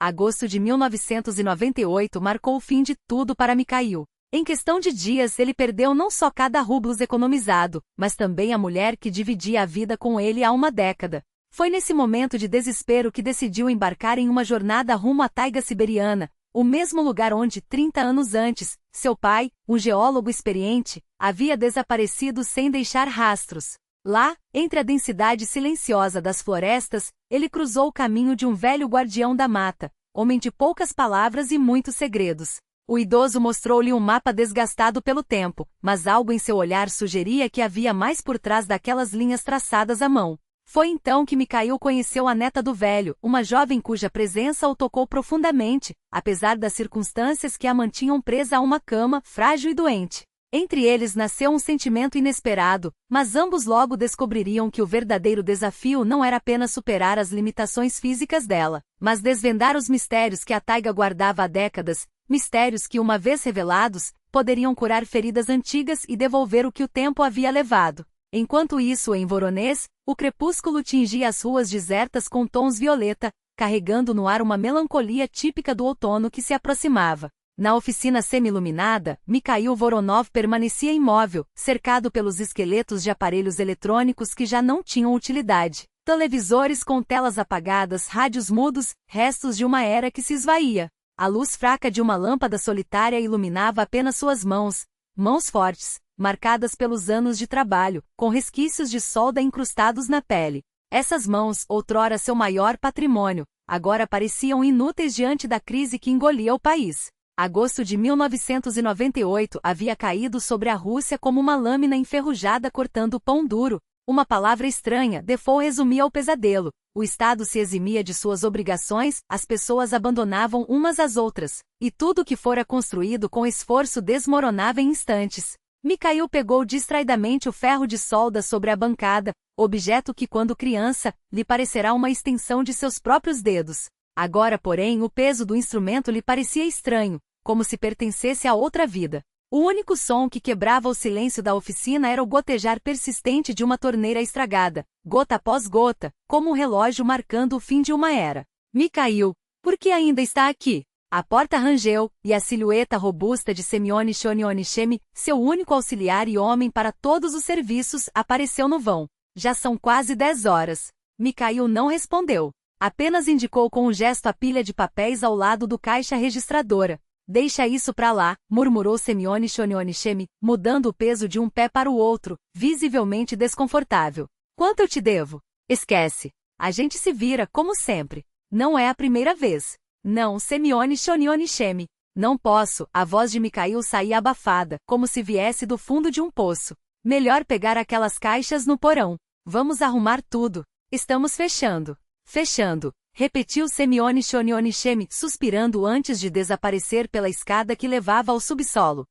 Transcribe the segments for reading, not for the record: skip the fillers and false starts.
Agosto de 1998 marcou o fim de tudo para Mikhail. Em questão de dias ele perdeu não só cada rublo economizado, mas também a mulher que dividia a vida com ele há uma década. Foi nesse momento de desespero que decidiu embarcar em uma jornada rumo à taiga siberiana, o mesmo lugar onde, 30 anos antes, seu pai, um geólogo experiente, havia desaparecido sem deixar rastros. Lá, entre a densidade silenciosa das florestas, ele cruzou o caminho de um velho guardião da mata, homem de poucas palavras e muitos segredos. O idoso mostrou-lhe um mapa desgastado pelo tempo, mas algo em seu olhar sugeria que havia mais por trás daquelas linhas traçadas à mão. Foi então que Mikhail conheceu a neta do velho, uma jovem cuja presença o tocou profundamente, apesar das circunstâncias que a mantinham presa a uma cama, frágil e doente. Entre eles nasceu um sentimento inesperado, mas ambos logo descobririam que o verdadeiro desafio não era apenas superar as limitações físicas dela, mas desvendar os mistérios que a taiga guardava há décadas, mistérios que, uma vez revelados, poderiam curar feridas antigas e devolver o que o tempo havia levado. Enquanto isso, em Voronezh, o crepúsculo tingia as ruas desertas com tons violeta, carregando no ar uma melancolia típica do outono que se aproximava. Na oficina semi-iluminada, Mikhail Voronov permanecia imóvel, cercado pelos esqueletos de aparelhos eletrônicos que já não tinham utilidade. Televisores com telas apagadas, rádios mudos, restos de uma era que se esvaía. A luz fraca de uma lâmpada solitária iluminava apenas suas mãos, mãos fortes, marcadas pelos anos de trabalho, com resquícios de solda incrustados na pele. Essas mãos, outrora seu maior patrimônio, agora pareciam inúteis diante da crise que engolia o país. Agosto de 1998 havia caído sobre a Rússia como uma lâmina enferrujada cortando pão duro. Uma palavra estranha, Defoe resumia o pesadelo. O Estado se eximia de suas obrigações, as pessoas abandonavam umas às outras, e tudo que fora construído com esforço desmoronava em instantes. Mikhail pegou distraidamente o ferro de solda sobre a bancada, objeto que quando criança, lhe parecerá uma extensão de seus próprios dedos. Agora, porém, o peso do instrumento lhe parecia estranho, como se pertencesse a outra vida. O único som que quebrava o silêncio da oficina era o gotejar persistente de uma torneira estragada, gota após gota, como um relógio marcando o fim de uma era. Mikhail, por que ainda está aqui? A porta rangeu, e a silhueta robusta de Semyon Shonionichemi, seu único auxiliar e homem para todos os serviços, apareceu no vão. Já são quase 10 horas. Mikhail não respondeu. Apenas indicou com um gesto a pilha de papéis ao lado do caixa registradora. Deixa isso pra lá, murmurou Semyon Shonionichemi, mudando o peso de um pé para o outro, visivelmente desconfortável. Quanto eu te devo? Esquece. A gente se vira, como sempre. Não é a primeira vez. Não, Semyon Shonionichemi. Não posso, a voz de Mikhail saía abafada, como se viesse do fundo de um poço. Melhor pegar aquelas caixas no porão. Vamos arrumar tudo. Estamos fechando. Fechando, repetiu Semyon Shonionichemi, suspirando antes de desaparecer pela escada que levava ao subsolo.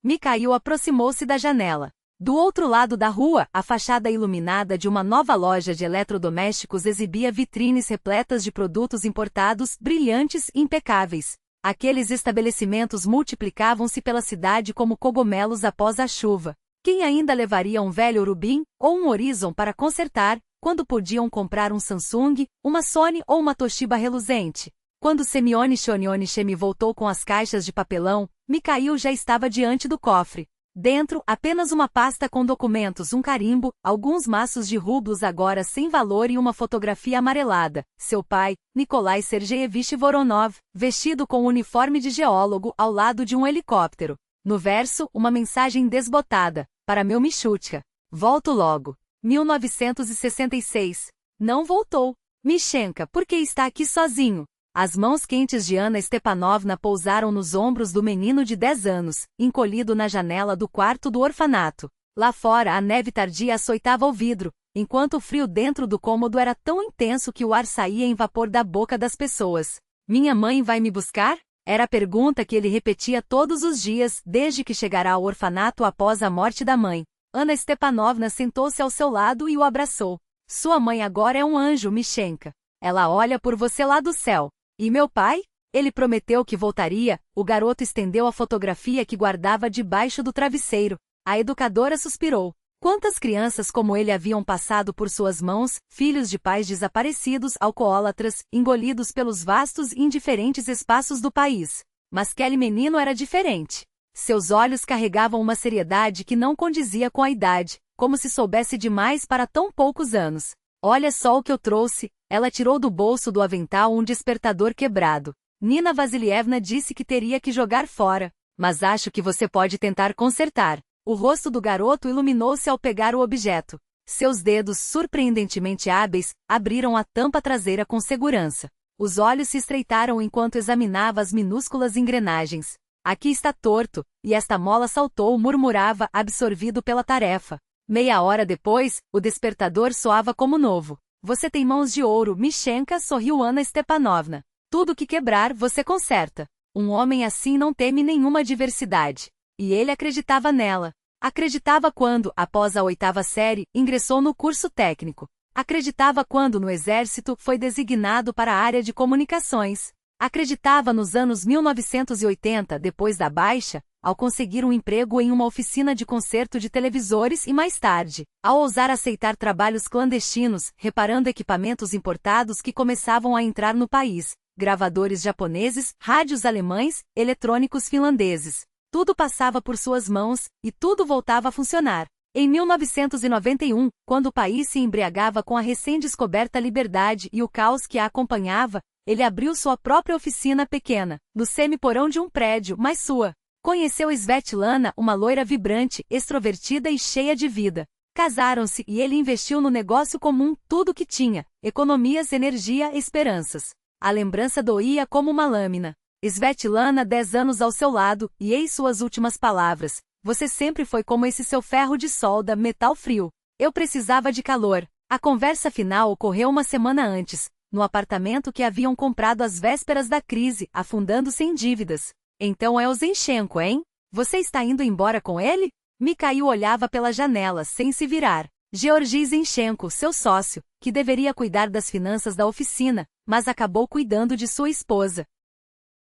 Mikhail aproximou-se da janela. Do outro lado da rua, a fachada iluminada de uma nova loja de eletrodomésticos exibia vitrines repletas de produtos importados, brilhantes e impecáveis. Aqueles estabelecimentos multiplicavam-se pela cidade como cogumelos após a chuva. Quem ainda levaria um velho Rubin ou um Horizon para consertar, quando podiam comprar um Samsung, uma Sony ou uma Toshiba reluzente? Quando Semyon Shonionichemi voltou com as caixas de papelão, Mikhail já estava diante do cofre. Dentro, apenas uma pasta com documentos, um carimbo, alguns maços de rublos agora sem valor e uma fotografia amarelada. Seu pai, Nikolai Sergeyevich Voronov, vestido com um uniforme de geólogo ao lado de um helicóptero. No verso, uma mensagem desbotada. Para meu Michutka. Volto logo. 1966. Não voltou. Mishenka, por que está aqui sozinho? As mãos quentes de Anna Stepanovna pousaram nos ombros do menino de 10 anos, encolhido na janela do quarto do orfanato. Lá fora a neve tardia açoitava o vidro, enquanto o frio dentro do cômodo era tão intenso que o ar saía em vapor da boca das pessoas. Minha mãe vai me buscar? Era a pergunta que ele repetia todos os dias, desde que chegara ao orfanato após a morte da mãe. Anna Stepanovna sentou-se ao seu lado e o abraçou. Sua mãe agora é um anjo, Mishenka. Ela olha por você lá do céu. E meu pai? Ele prometeu que voltaria. O garoto estendeu a fotografia que guardava debaixo do travesseiro. A educadora suspirou. Quantas crianças como ele haviam passado por suas mãos, filhos de pais desaparecidos, alcoólatras, engolidos pelos vastos e indiferentes espaços do país. Mas aquele menino era diferente. Seus olhos carregavam uma seriedade que não condizia com a idade, como se soubesse demais para tão poucos anos. Olha só o que eu trouxe. Ela tirou do bolso do avental um despertador quebrado. Nina Vasilievna disse que teria que jogar fora, mas acho que você pode tentar consertar. O rosto do garoto iluminou-se ao pegar o objeto. Seus dedos, surpreendentemente hábeis, abriram a tampa traseira com segurança. Os olhos se estreitaram enquanto examinava as minúsculas engrenagens. Aqui está torto, e esta mola saltou, murmurava, absorvido pela tarefa. Meia hora depois, o despertador soava como novo. Você tem mãos de ouro, Mishenka, sorriu Ana Stepanovna. Tudo que quebrar, você conserta. Um homem assim não teme nenhuma adversidade. E ele acreditava nela. Acreditava quando, após a 8ª série, ingressou no curso técnico. Acreditava quando, no exército, foi designado para a área de comunicações. Acreditava nos anos 1980, depois da baixa, ao conseguir um emprego em uma oficina de conserto de televisores e mais tarde, ao ousar aceitar trabalhos clandestinos, reparando equipamentos importados que começavam a entrar no país, gravadores japoneses, rádios alemães, eletrônicos finlandeses. Tudo passava por suas mãos, e tudo voltava a funcionar. Em 1991, quando o país se embriagava com a recém-descoberta liberdade e o caos que a acompanhava, ele abriu sua própria oficina pequena, no semi-porão de um prédio, mas sua. Conheceu Svetlana, uma loira vibrante, extrovertida e cheia de vida. Casaram-se e ele investiu no negócio comum tudo o que tinha, economias, energia, esperanças. A lembrança doía como uma lâmina. Svetlana, 10 anos ao seu lado, e eis suas últimas palavras. Você sempre foi como esse seu ferro de solda, metal frio. Eu precisava de calor. A conversa final ocorreu uma semana antes, no apartamento que haviam comprado às vésperas da crise, afundando-se em dívidas. Então é o Zenchenko, hein? Você está indo embora com ele? Mikhail olhava pela janela, sem se virar. Georgi Zenchenko, seu sócio, que deveria cuidar das finanças da oficina, mas acabou cuidando de sua esposa.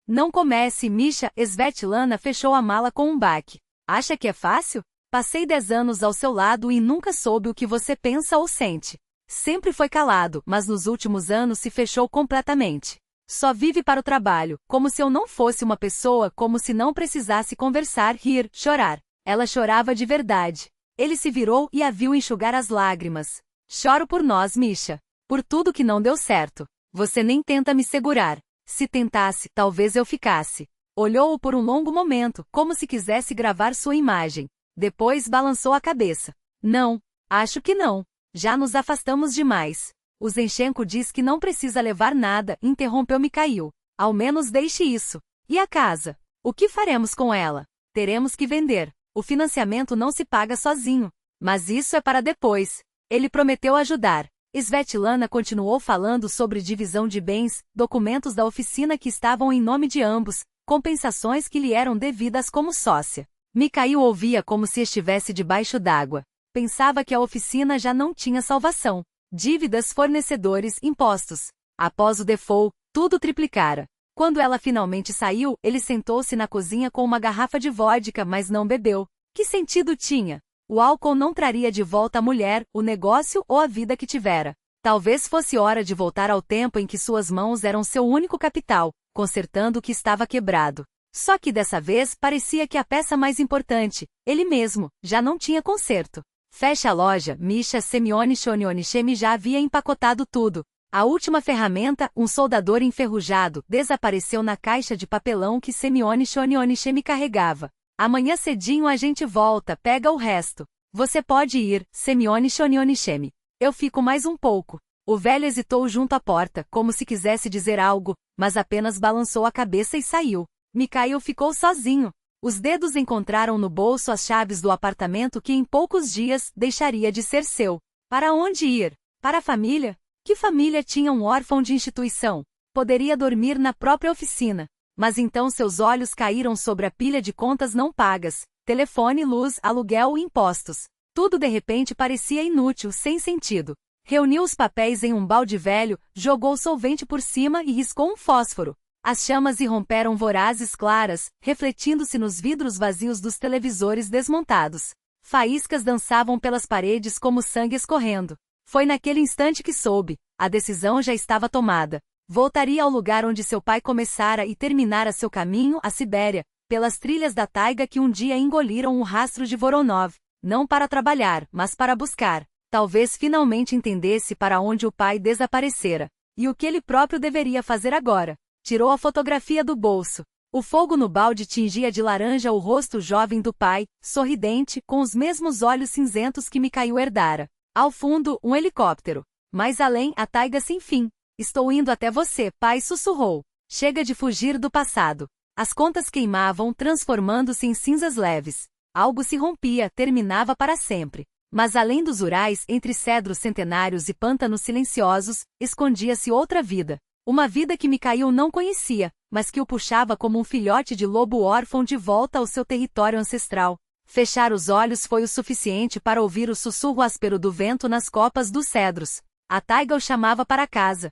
Não comece, Misha. Svetlana fechou a mala com um baque. Acha que é fácil? Passei 10 anos ao seu lado e nunca soube o que você pensa ou sente. Sempre foi calado, mas nos últimos anos se fechou completamente. Só vive para o trabalho, como se eu não fosse uma pessoa, como se não precisasse conversar, rir, chorar. Ela chorava de verdade. Ele se virou e a viu enxugar as lágrimas. Choro por nós, Misha. Por tudo que não deu certo. Você nem tenta me segurar. Se tentasse, talvez eu ficasse. Olhou-o por um longo momento, como se quisesse gravar sua imagem. Depois balançou a cabeça. Não, acho que não. Já nos afastamos demais. O Zenchenko diz que não precisa levar nada, interrompeu Mikhail. Ao menos deixe isso. E a casa? O que faremos com ela? Teremos que vender. O financiamento não se paga sozinho. Mas isso é para depois. Ele prometeu ajudar. Svetlana continuou falando sobre divisão de bens, documentos da oficina que estavam em nome de ambos, compensações que lhe eram devidas como sócia. Mikhail ouvia como se estivesse debaixo d'água. Pensava que a oficina já não tinha salvação. Dívidas, fornecedores, impostos. Após o default, tudo triplicara. Quando ela finalmente saiu, ele sentou-se na cozinha com uma garrafa de vodka, mas não bebeu. Que sentido tinha? O álcool não traria de volta a mulher, o negócio ou a vida que tivera. Talvez fosse hora de voltar ao tempo em que suas mãos eram seu único capital, consertando o que estava quebrado. Só que dessa vez parecia que a peça mais importante, ele mesmo, já não tinha conserto. Feche a loja, Misha Semyonishny já havia empacotado tudo. A última ferramenta, um soldador enferrujado, desapareceu na caixa de papelão que Semyonishny carregava. Amanhã cedinho a gente volta, pega o resto. Você pode ir, Semyonishny. Eu fico mais um pouco. O velho hesitou junto à porta, como se quisesse dizer algo, mas apenas balançou a cabeça e saiu. Mikhail ficou sozinho. Os dedos encontraram no bolso as chaves do apartamento que em poucos dias deixaria de ser seu. Para onde ir? Para a família? Que família tinha um órfão de instituição? Poderia dormir na própria oficina. Mas então seus olhos caíram sobre a pilha de contas não pagas, telefone, luz, aluguel e impostos. Tudo de repente parecia inútil, sem sentido. Reuniu os papéis em um balde velho, jogou solvente por cima e riscou um fósforo. As chamas irromperam vorazes claras, refletindo-se nos vidros vazios dos televisores desmontados. Faíscas dançavam pelas paredes como sangue escorrendo. Foi naquele instante que soube. A decisão já estava tomada. Voltaria ao lugar onde seu pai começara e terminara seu caminho, a Sibéria, pelas trilhas da taiga que um dia engoliram o rastro de Voronov. Não para trabalhar, mas para buscar. Talvez finalmente entendesse para onde o pai desaparecera. E o que ele próprio deveria fazer agora. Tirou a fotografia do bolso. O fogo no balde tingia de laranja o rosto jovem do pai, sorridente, com os mesmos olhos cinzentos que Mikhail herdara. Ao fundo, um helicóptero. Mais além, a taiga sem fim. Estou indo até você, pai sussurrou. Chega de fugir do passado. As contas queimavam, transformando-se em cinzas leves. Algo se rompia, terminava para sempre. Mas além dos Urais, entre cedros centenários e pântanos silenciosos, escondia-se outra vida. Uma vida que Mikhail não conhecia, mas que o puxava como um filhote de lobo órfão de volta ao seu território ancestral. Fechar os olhos foi o suficiente para ouvir o sussurro áspero do vento nas copas dos cedros. A taiga o chamava para casa.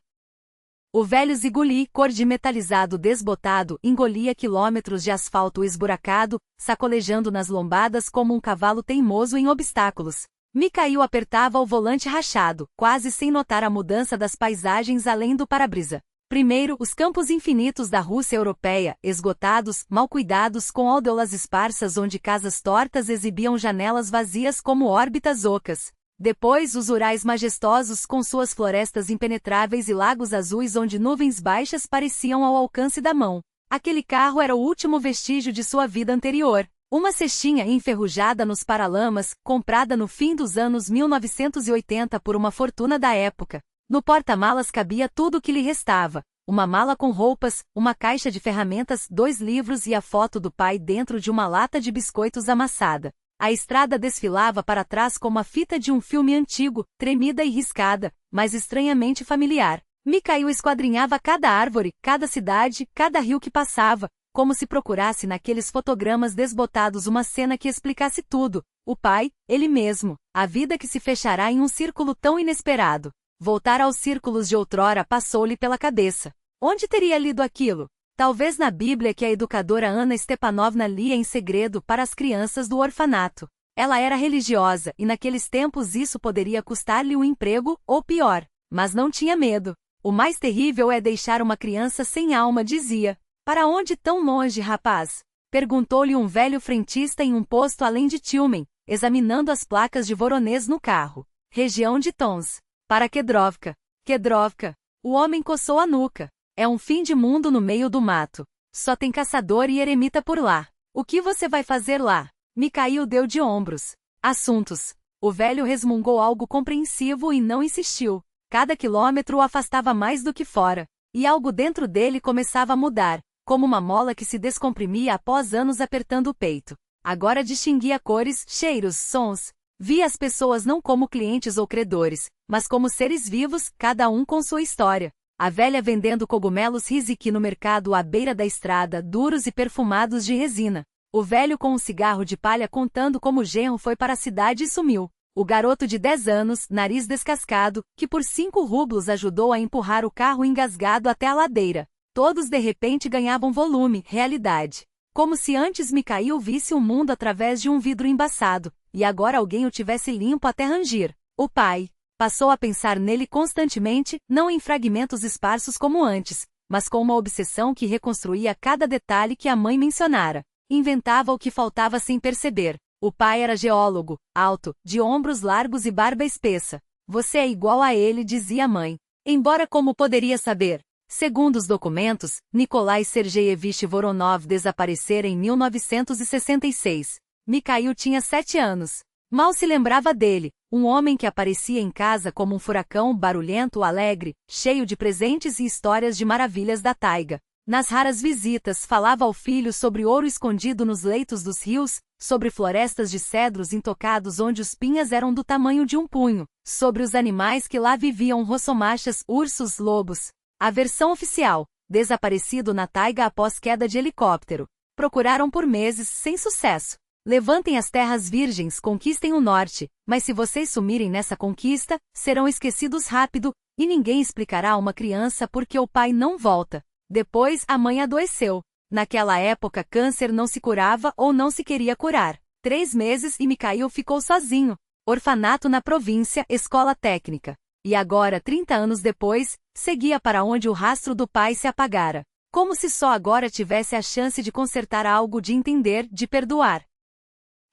O velho Ziguli, cor de metalizado desbotado, engolia quilômetros de asfalto esburacado, sacolejando nas lombadas como um cavalo teimoso em obstáculos. Mikhail apertava o volante rachado, quase sem notar a mudança das paisagens além do para-brisa. Primeiro, os campos infinitos da Rússia europeia, esgotados, mal cuidados com aldeias esparsas onde casas tortas exibiam janelas vazias como órbitas ocas. Depois, os Urais majestosos com suas florestas impenetráveis e lagos azuis onde nuvens baixas pareciam ao alcance da mão. Aquele carro era o último vestígio de sua vida anterior. Uma cestinha enferrujada nos paralamas, comprada no fim dos anos 1980 por uma fortuna da época. No porta-malas cabia tudo o que lhe restava. Uma mala com roupas, uma caixa de ferramentas, 2 livros e a foto do pai dentro de uma lata de biscoitos amassada. A estrada desfilava para trás como a fita de um filme antigo, tremida e riscada, mas estranhamente familiar. Mikhail esquadrinhava cada árvore, cada cidade, cada rio que passava, como se procurasse naqueles fotogramas desbotados uma cena que explicasse tudo. O pai, ele mesmo, a vida que se fechará em um círculo tão inesperado. Voltar aos círculos de outrora passou-lhe pela cabeça. Onde teria lido aquilo? Talvez na Bíblia que a educadora Ana Stepanovna lia em segredo para as crianças do orfanato. Ela era religiosa e naqueles tempos isso poderia custar-lhe um emprego, ou pior. Mas não tinha medo. O mais terrível é deixar uma criança sem alma, dizia. Para onde tão longe, rapaz? Perguntou-lhe um velho frentista em um posto além de Tiumen, examinando as placas de Voronezh no carro. Região de Tons. Para Kedrovka. Kedrovka. O homem coçou a nuca. É um fim de mundo no meio do mato. Só tem caçador e eremita por lá. O que você vai fazer lá? Mikhail deu de ombros. Assuntos. O velho resmungou algo compreensivo e não insistiu. Cada quilômetro o afastava mais do que fora. E algo dentro dele começava a mudar, como uma mola que se descomprimia após anos apertando o peito. Agora distinguia cores, cheiros, sons. Via as pessoas não como clientes ou credores, mas como seres vivos, cada um com sua história. A velha vendendo cogumelos riziki no mercado à beira da estrada, duros e perfumados de resina. O velho com um cigarro de palha contando como o genro foi para a cidade e sumiu. O garoto de 10 anos, nariz descascado, que por 5 rublos ajudou a empurrar o carro engasgado até a ladeira. Todos de repente ganhavam volume, realidade. Como se antes Mikhail visse o mundo através de um vidro embaçado, e agora alguém o tivesse limpo até rangir. O pai passou a pensar nele constantemente, não em fragmentos esparsos como antes, mas com uma obsessão que reconstruía cada detalhe que a mãe mencionara. Inventava o que faltava sem perceber. O pai era geólogo, alto, de ombros largos e barba espessa. Você é igual a ele, dizia a mãe. Embora como poderia saber? Segundo os documentos, Nikolai Sergeyevich Voronov desaparecera em 1966. Mikhail tinha 7 anos. Mal se lembrava dele, um homem que aparecia em casa como um furacão barulhento, alegre, cheio de presentes e histórias de maravilhas da taiga. Nas raras visitas falava ao filho sobre ouro escondido nos leitos dos rios, sobre florestas de cedros intocados onde os pinhas eram do tamanho de um punho, sobre os animais que lá viviam, rossomachas, ursos, lobos. A versão oficial, desaparecido na taiga após queda de helicóptero. Procuraram por meses, sem sucesso. Levantem as terras virgens, conquistem o norte, mas se vocês sumirem nessa conquista, serão esquecidos rápido, e ninguém explicará a uma criança por que o pai não volta. Depois, a mãe adoeceu. Naquela época, câncer não se curava ou não se queria curar. 3 meses e Mikhail ficou sozinho. Orfanato na província, escola técnica. E agora, 30 anos depois, seguia para onde o rastro do pai se apagara. Como se só agora tivesse a chance de consertar algo, de entender, de perdoar.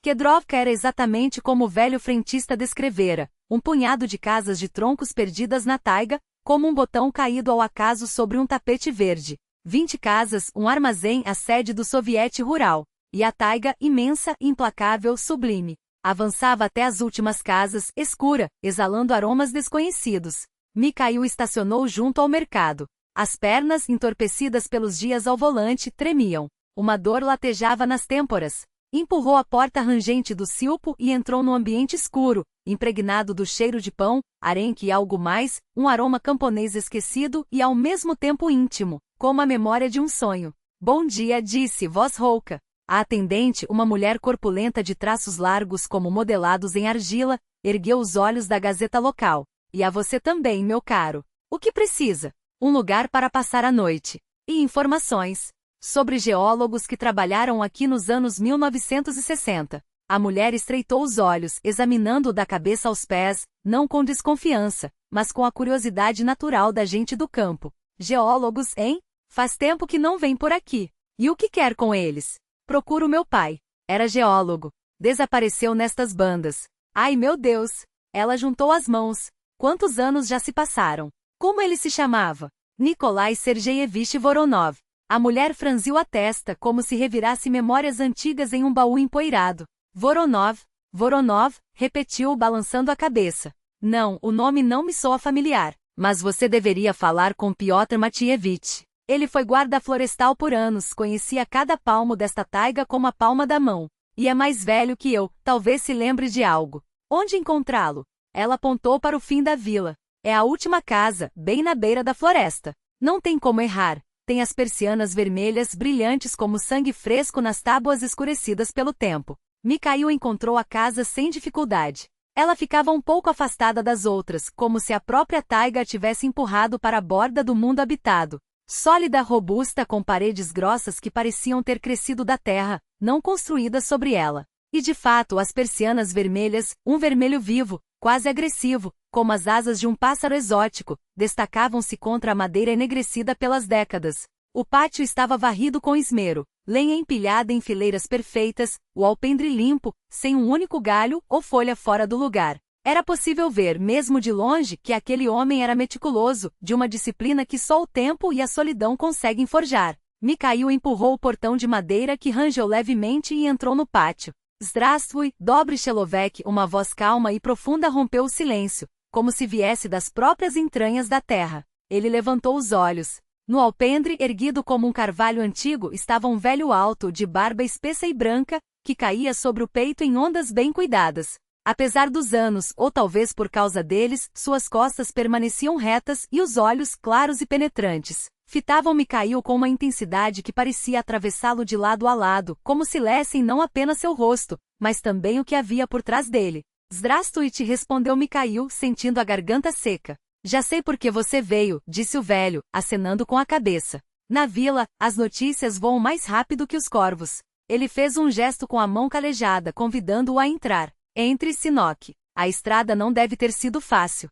Kedrovka era exatamente como o velho frentista descrevera, um punhado de casas de troncos perdidas na taiga, como um botão caído ao acaso sobre um tapete verde. 20 casas, um armazém, a sede do soviete rural. E a taiga, imensa, implacável, sublime. Avançava até as últimas casas, escura, exalando aromas desconhecidos. Mikhail estacionou junto ao mercado. As pernas, entorpecidas pelos dias ao volante, tremiam. Uma dor latejava nas têmporas. Empurrou a porta rangente do silpo e entrou no ambiente escuro, impregnado do cheiro de pão, arenque e algo mais, um aroma camponês esquecido e ao mesmo tempo íntimo, como a memória de um sonho. Bom dia, disse, voz rouca. A atendente, uma mulher corpulenta de traços largos como modelados em argila, ergueu os olhos da gazeta local. E a você também, meu caro. O que precisa? Um lugar para passar a noite. E informações sobre geólogos que trabalharam aqui nos anos 1960. A mulher estreitou os olhos, examinando-o da cabeça aos pés, não com desconfiança, mas com a curiosidade natural da gente do campo. Geólogos, hein? Faz tempo que não vem por aqui. E o que quer com eles? Procuro meu pai. Era geólogo. Desapareceu nestas bandas. Ai meu Deus! Ela juntou as mãos. Quantos anos já se passaram? Como ele se chamava? Nikolai Sergeyevich Voronov. A mulher franziu a testa como se revirasse memórias antigas em um baú empoeirado. Voronov, Voronov, repetiu balançando a cabeça. Não, o nome não me soa familiar. Mas você deveria falar com Piotr Matievich. Ele foi guarda florestal por anos, conhecia cada palmo desta taiga como a palma da mão. E é mais velho que eu, talvez se lembre de algo. Onde encontrá-lo? Ela apontou para o fim da vila. É a última casa, bem na beira da floresta. Não tem como errar. Tem as persianas vermelhas brilhantes como sangue fresco nas tábuas escurecidas pelo tempo. Mikhail encontrou a casa sem dificuldade. Ela ficava um pouco afastada das outras, como se a própria taiga a tivesse empurrado para a borda do mundo habitado. Sólida, robusta, com paredes grossas que pareciam ter crescido da terra, não construídas sobre ela. E de fato, as persianas vermelhas, um vermelho vivo, quase agressivo, como as asas de um pássaro exótico, destacavam-se contra a madeira enegrecida pelas décadas. O pátio estava varrido com esmero, lenha empilhada em fileiras perfeitas, o alpendre limpo, sem um único galho ou folha fora do lugar. Era possível ver, mesmo de longe, que aquele homem era meticuloso, de uma disciplina que só o tempo e a solidão conseguem forjar. Mikhail empurrou o portão de madeira que rangeu levemente e entrou no pátio. Zdravstvui, dobre Chelovek, uma voz calma e profunda rompeu o silêncio, como se viesse das próprias entranhas da terra. Ele levantou os olhos. No alpendre, erguido como um carvalho antigo, estava um velho alto, de barba espessa e branca, que caía sobre o peito em ondas bem cuidadas. Apesar dos anos, ou talvez por causa deles, suas costas permaneciam retas e os olhos, claros e penetrantes, fitavam Mikhail com uma intensidade que parecia atravessá-lo de lado a lado, como se lessem não apenas seu rosto, mas também o que havia por trás dele. Zdravstvuyte, respondeu Mikhail, sentindo a garganta seca. Já sei por que você veio, disse o velho, acenando com a cabeça. Na vila, as notícias voam mais rápido que os corvos. Ele fez um gesto com a mão calejada, convidando-o a entrar. Entre, Sinok. A estrada não deve ter sido fácil.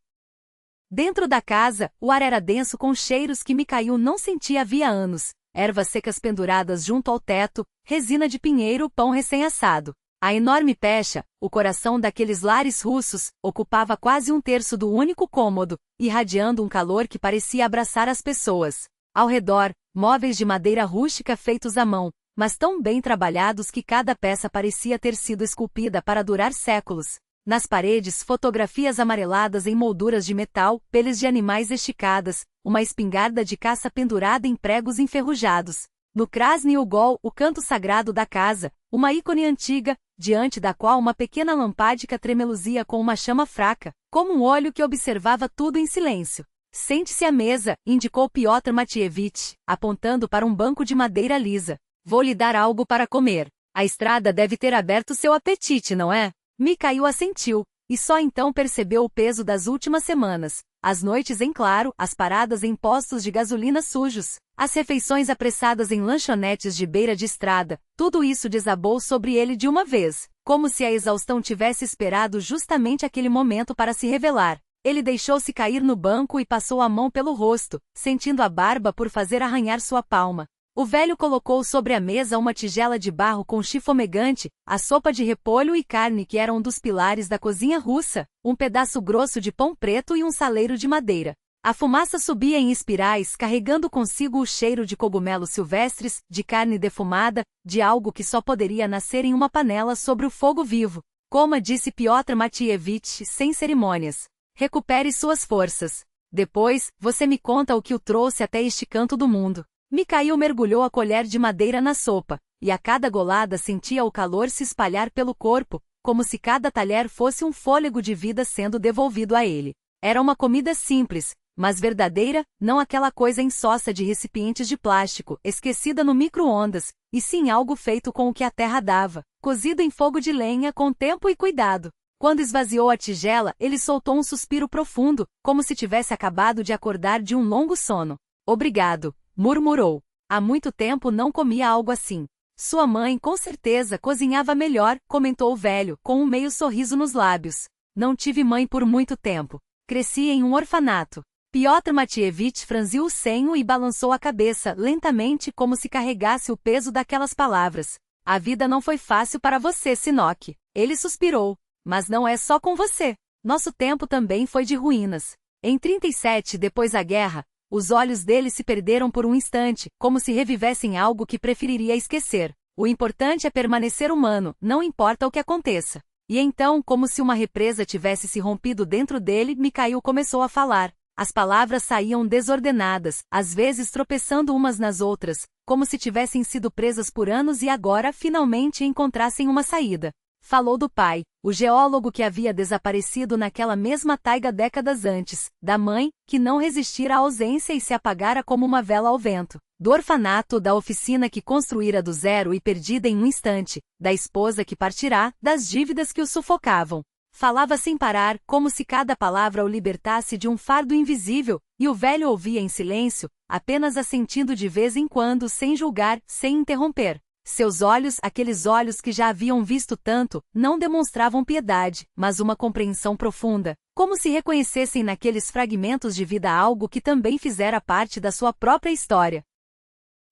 Dentro da casa, o ar era denso com cheiros que Mikhail não sentia havia anos. Ervas secas penduradas junto ao teto, resina de pinheiro, pão recém-assado. A enorme pecha, o coração daqueles lares russos, ocupava quase um terço do único cômodo, irradiando um calor que parecia abraçar as pessoas. Ao redor, móveis de madeira rústica feitos à mão, mas tão bem trabalhados que cada peça parecia ter sido esculpida para durar séculos. Nas paredes, fotografias amareladas em molduras de metal, peles de animais esticadas, uma espingarda de caça pendurada em pregos enferrujados. No Krasny Ugol, o canto sagrado da casa, uma ícone antiga, diante da qual uma pequena lambádica tremeluzia com uma chama fraca, como um olho que observava tudo em silêncio. Sente-se à mesa, indicou Piotr Matievich, apontando para um banco de madeira lisa. Vou lhe dar algo para comer. A estrada deve ter aberto seu apetite, não é? Mikhail assentiu, e só então percebeu o peso das últimas semanas. As noites em claro, as paradas em postos de gasolina sujos, as refeições apressadas em lanchonetes de beira de estrada, tudo isso desabou sobre ele de uma vez. Como se a exaustão tivesse esperado justamente aquele momento para se revelar. Ele deixou-se cair no banco e passou a mão pelo rosto, sentindo a barba por fazer arranhar sua palma. O velho colocou sobre a mesa uma tigela de barro com chifre fumegante, a sopa de repolho e carne que eram um dos pilares da cozinha russa, um pedaço grosso de pão preto e um saleiro de madeira. A fumaça subia em espirais, carregando consigo o cheiro de cogumelos silvestres, de carne defumada, de algo que só poderia nascer em uma panela sobre o fogo vivo. Coma, disse Piotr Matievich, sem cerimônias. Recupere suas forças. Depois, você me conta o que o trouxe até este canto do mundo. Mikhail mergulhou a colher de madeira na sopa, e a cada golada sentia o calor se espalhar pelo corpo, como se cada talher fosse um fôlego de vida sendo devolvido a ele. Era uma comida simples, mas verdadeira, não aquela coisa insossa de recipientes de plástico, esquecida no micro-ondas, e sim algo feito com o que a terra dava, cozido em fogo de lenha com tempo e cuidado. Quando esvaziou a tigela, ele soltou um suspiro profundo, como se tivesse acabado de acordar de um longo sono. Obrigado, murmurou. Há muito tempo não comia algo assim. Sua mãe com certeza cozinhava melhor, comentou o velho, com um meio sorriso nos lábios. Não tive mãe por muito tempo. Cresci em um orfanato. Piotr Matievich franziu o senho e balançou a cabeça lentamente como se carregasse o peso daquelas palavras. A vida não foi fácil para você, Sinok. Ele suspirou. Mas não é só com você. Nosso tempo também foi de ruínas. Em 37, depois da guerra, os olhos dele se perderam por um instante, como se revivessem algo que preferiria esquecer. O importante é permanecer humano, não importa o que aconteça. E então, como se uma represa tivesse se rompido dentro dele, Mikhail começou a falar. As palavras saíam desordenadas, às vezes tropeçando umas nas outras, como se tivessem sido presas por anos e agora finalmente encontrassem uma saída. Falou do pai, o geólogo que havia desaparecido naquela mesma taiga décadas antes, da mãe, que não resistira à ausência e se apagara como uma vela ao vento, do orfanato, da oficina que construíra do zero e perdida em um instante, da esposa que partirá, das dívidas que o sufocavam. Falava sem parar, como se cada palavra o libertasse de um fardo invisível, e o velho ouvia em silêncio, apenas assentindo de vez em quando sem julgar, sem interromper. Seus olhos, aqueles olhos que já haviam visto tanto, não demonstravam piedade, mas uma compreensão profunda, como se reconhecessem naqueles fragmentos de vida algo que também fizera parte da sua própria história.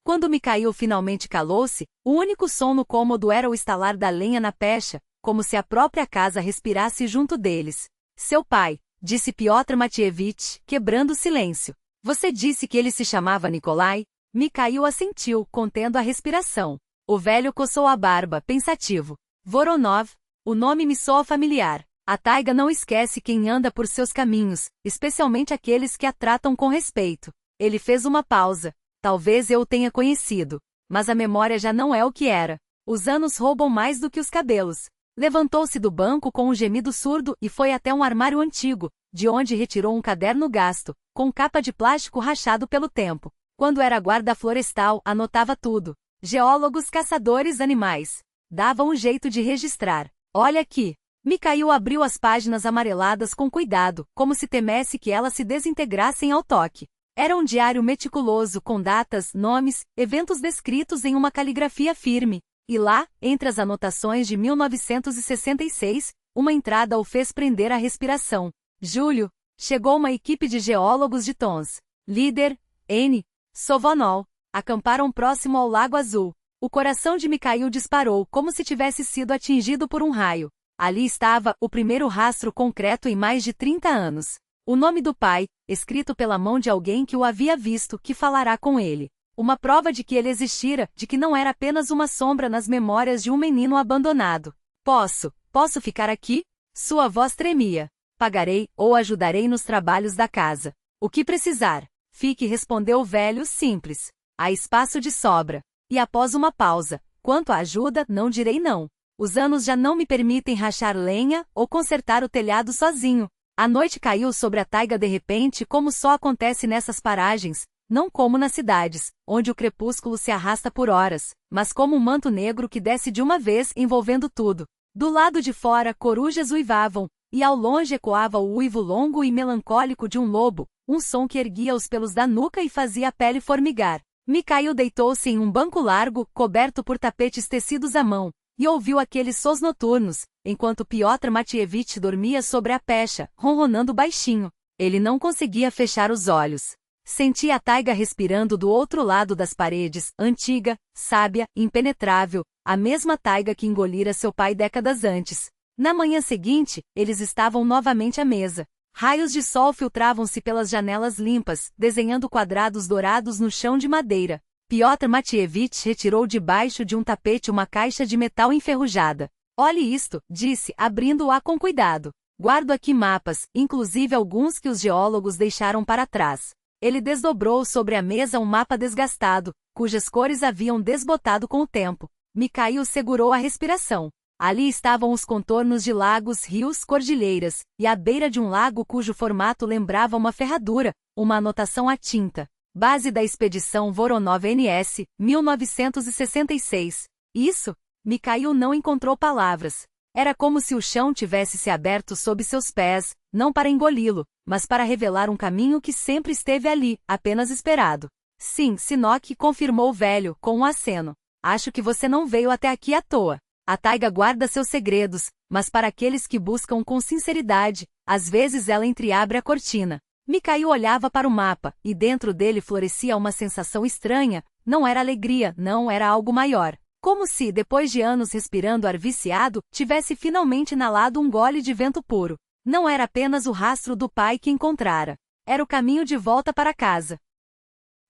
Quando Mikhail finalmente calou-se, o único som no cômodo era o estalar da lenha na pecha, como se a própria casa respirasse junto deles. Seu pai, disse Piotr Matievich, quebrando o silêncio. Você disse que ele se chamava Nikolai? Mikhail assentiu, contendo a respiração. O velho coçou a barba, pensativo. Voronov, o nome me soa familiar. A taiga não esquece quem anda por seus caminhos, especialmente aqueles que a tratam com respeito. Ele fez uma pausa. Talvez eu o tenha conhecido. Mas a memória já não é o que era. Os anos roubam mais do que os cabelos. Levantou-se do banco com um gemido surdo e foi até um armário antigo, de onde retirou um caderno gasto, com capa de plástico rachado pelo tempo. Quando era guarda florestal, anotava tudo. Geólogos, caçadores, animais. Dava um jeito de registrar. Olha aqui. Mikhail abriu as páginas amareladas com cuidado, como se temesse que elas se desintegrassem ao toque. Era um diário meticuloso com datas, nomes, eventos descritos em uma caligrafia firme. E lá, entre as anotações de 1966, uma entrada o fez prender a respiração. Julho. Chegou uma equipe de geólogos de Tons. Líder, N. Sovonol. Acamparam próximo ao Lago Azul. O coração de Mikhail disparou como se tivesse sido atingido por um raio. Ali estava, o primeiro rastro concreto em mais de 30 anos. O nome do pai, escrito pela mão de alguém que o havia visto, que falará com ele. Uma prova de que ele existira, de que não era apenas uma sombra nas memórias de um menino abandonado. Posso ficar aqui? Sua voz tremia. Pagarei, ou ajudarei nos trabalhos da casa. O que precisar. Fique, respondeu o velho, simples. Há espaço de sobra. E após uma pausa, quanto à ajuda, não direi não. Os anos já não me permitem rachar lenha, ou consertar o telhado sozinho. A noite caiu sobre a taiga de repente como só acontece nessas paragens, não como nas cidades, onde o crepúsculo se arrasta por horas, mas como um manto negro que desce de uma vez envolvendo tudo. Do lado de fora corujas uivavam, e ao longe ecoava o uivo longo e melancólico de um lobo, um som que erguia os pelos da nuca e fazia a pele formigar. Mikhail deitou-se em um banco largo, coberto por tapetes tecidos à mão, e ouviu aqueles sons noturnos, enquanto Piotr Matievich dormia sobre a pecha, ronronando baixinho. Ele não conseguia fechar os olhos. Sentia a taiga respirando do outro lado das paredes, antiga, sábia, impenetrável, a mesma taiga que engolira seu pai décadas antes. Na manhã seguinte, eles estavam novamente à mesa. Raios de sol filtravam-se pelas janelas limpas, desenhando quadrados dourados no chão de madeira. Piotr Matievich retirou debaixo de um tapete uma caixa de metal enferrujada. Olhe isto, disse, abrindo-a com cuidado. Guardo aqui mapas, inclusive alguns que os geólogos deixaram para trás. Ele desdobrou sobre a mesa um mapa desgastado, cujas cores haviam desbotado com o tempo. Mikhail segurou a respiração. Ali estavam os contornos de lagos, rios, cordilheiras, e à beira de um lago cujo formato lembrava uma ferradura, uma anotação à tinta. Base da expedição Voronov NS, 1966. Isso? Mikhail não encontrou palavras. Era como se o chão tivesse se aberto sob seus pés, não para engoli-lo, mas para revelar um caminho que sempre esteve ali, apenas esperado. Sim, Sinok, confirmou o velho, com um aceno. Acho que você não veio até aqui à toa. A taiga guarda seus segredos, mas para aqueles que buscam com sinceridade, às vezes ela entreabre a cortina. Mikhail olhava para o mapa, e dentro dele florescia uma sensação estranha, não era alegria, não era algo maior. Como se, depois de anos respirando ar viciado, tivesse finalmente inalado um gole de vento puro. Não era apenas o rastro do pai que encontrara. Era o caminho de volta para casa.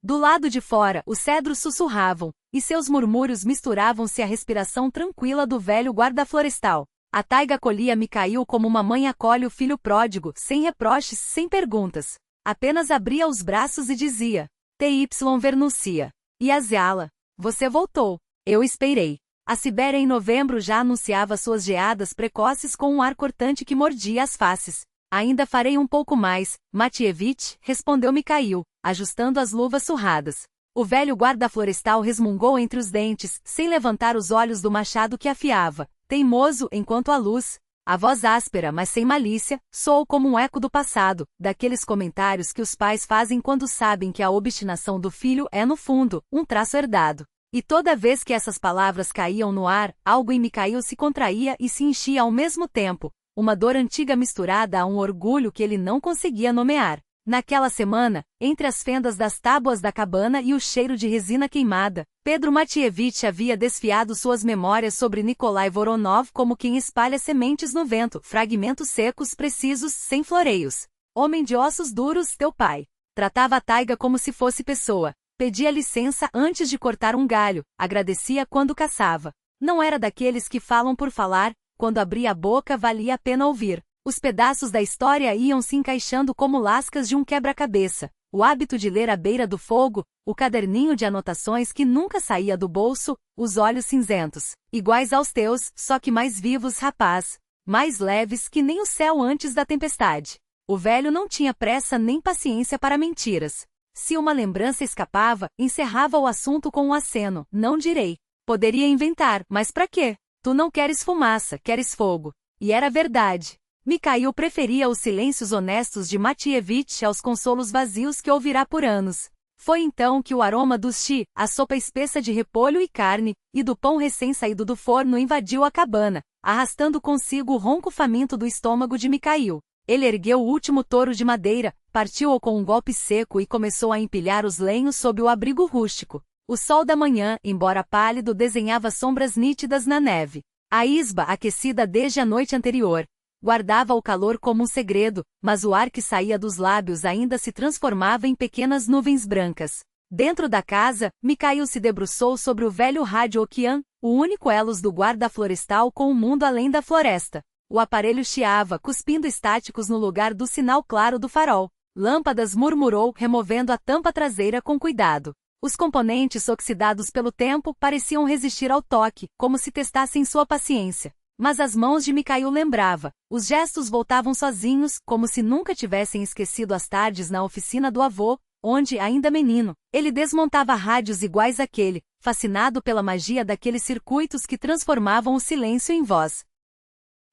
Do lado de fora, os cedros sussurravam, e seus murmúrios misturavam-se à respiração tranquila do velho guarda-florestal. A taiga acolhia Mikhail como uma mãe acolhe o filho pródigo, sem reproches, sem perguntas. Apenas abria os braços e dizia: Ty Vernucia. E Azeala, você voltou. Eu esperei. A Sibéria em novembro já anunciava suas geadas precoces com um ar cortante que mordia as faces. Ainda farei um pouco mais, Matievich, respondeu Mikhail, ajustando as luvas surradas. O velho guarda-florestal resmungou entre os dentes, sem levantar os olhos do machado que afiava, teimoso enquanto a luz. A voz áspera, mas sem malícia, soou como um eco do passado, daqueles comentários que os pais fazem quando sabem que a obstinação do filho é, no fundo, um traço herdado. E toda vez que essas palavras caíam no ar, algo em Mikhail se contraía e se enchia ao mesmo tempo, uma dor antiga misturada a um orgulho que ele não conseguia nomear. Naquela semana, entre as fendas das tábuas da cabana e o cheiro de resina queimada, Pedro Matievich havia desfiado suas memórias sobre Nikolai Voronov como quem espalha sementes no vento, fragmentos secos precisos, sem floreios. Homem de ossos duros, teu pai. Tratava a taiga como se fosse pessoa. Pedia licença antes de cortar um galho, agradecia quando caçava. Não era daqueles que falam por falar, quando abria a boca valia a pena ouvir. Os pedaços da história iam se encaixando como lascas de um quebra-cabeça. O hábito de ler à beira do fogo, o caderninho de anotações que nunca saía do bolso, os olhos cinzentos, iguais aos teus, só que mais vivos, rapaz. Mais leves que nem o céu antes da tempestade. O velho não tinha pressa nem paciência para mentiras. Se uma lembrança escapava, encerrava o assunto com um aceno, não direi. Poderia inventar, mas para quê? Tu não queres fumaça, queres fogo. E era verdade. Mikhail preferia os silêncios honestos de Matievich aos consolos vazios que ouvirá por anos. Foi então que o aroma do chi, a sopa espessa de repolho e carne, e do pão recém-saído do forno invadiu a cabana, arrastando consigo o ronco faminto do estômago de Mikhail. Ele ergueu o último touro de madeira, partiu-o com um golpe seco e começou a empilhar os lenhos sob o abrigo rústico. O sol da manhã, embora pálido, desenhava sombras nítidas na neve. A isba, aquecida desde a noite anterior, guardava o calor como um segredo, mas o ar que saía dos lábios ainda se transformava em pequenas nuvens brancas. Dentro da casa, Mikhail se debruçou sobre o velho rádio Okean, o único elos do guarda-florestal com o mundo além da floresta. O aparelho chiava, cuspindo estáticos no lugar do sinal claro do farol. Lâmpadas, murmurou, removendo a tampa traseira com cuidado. Os componentes oxidados pelo tempo pareciam resistir ao toque, como se testassem sua paciência. Mas as mãos de Mikhail lembrava. Os gestos voltavam sozinhos, como se nunca tivessem esquecido as tardes na oficina do avô, onde, ainda menino, ele desmontava rádios iguais àquele, fascinado pela magia daqueles circuitos que transformavam o silêncio em voz.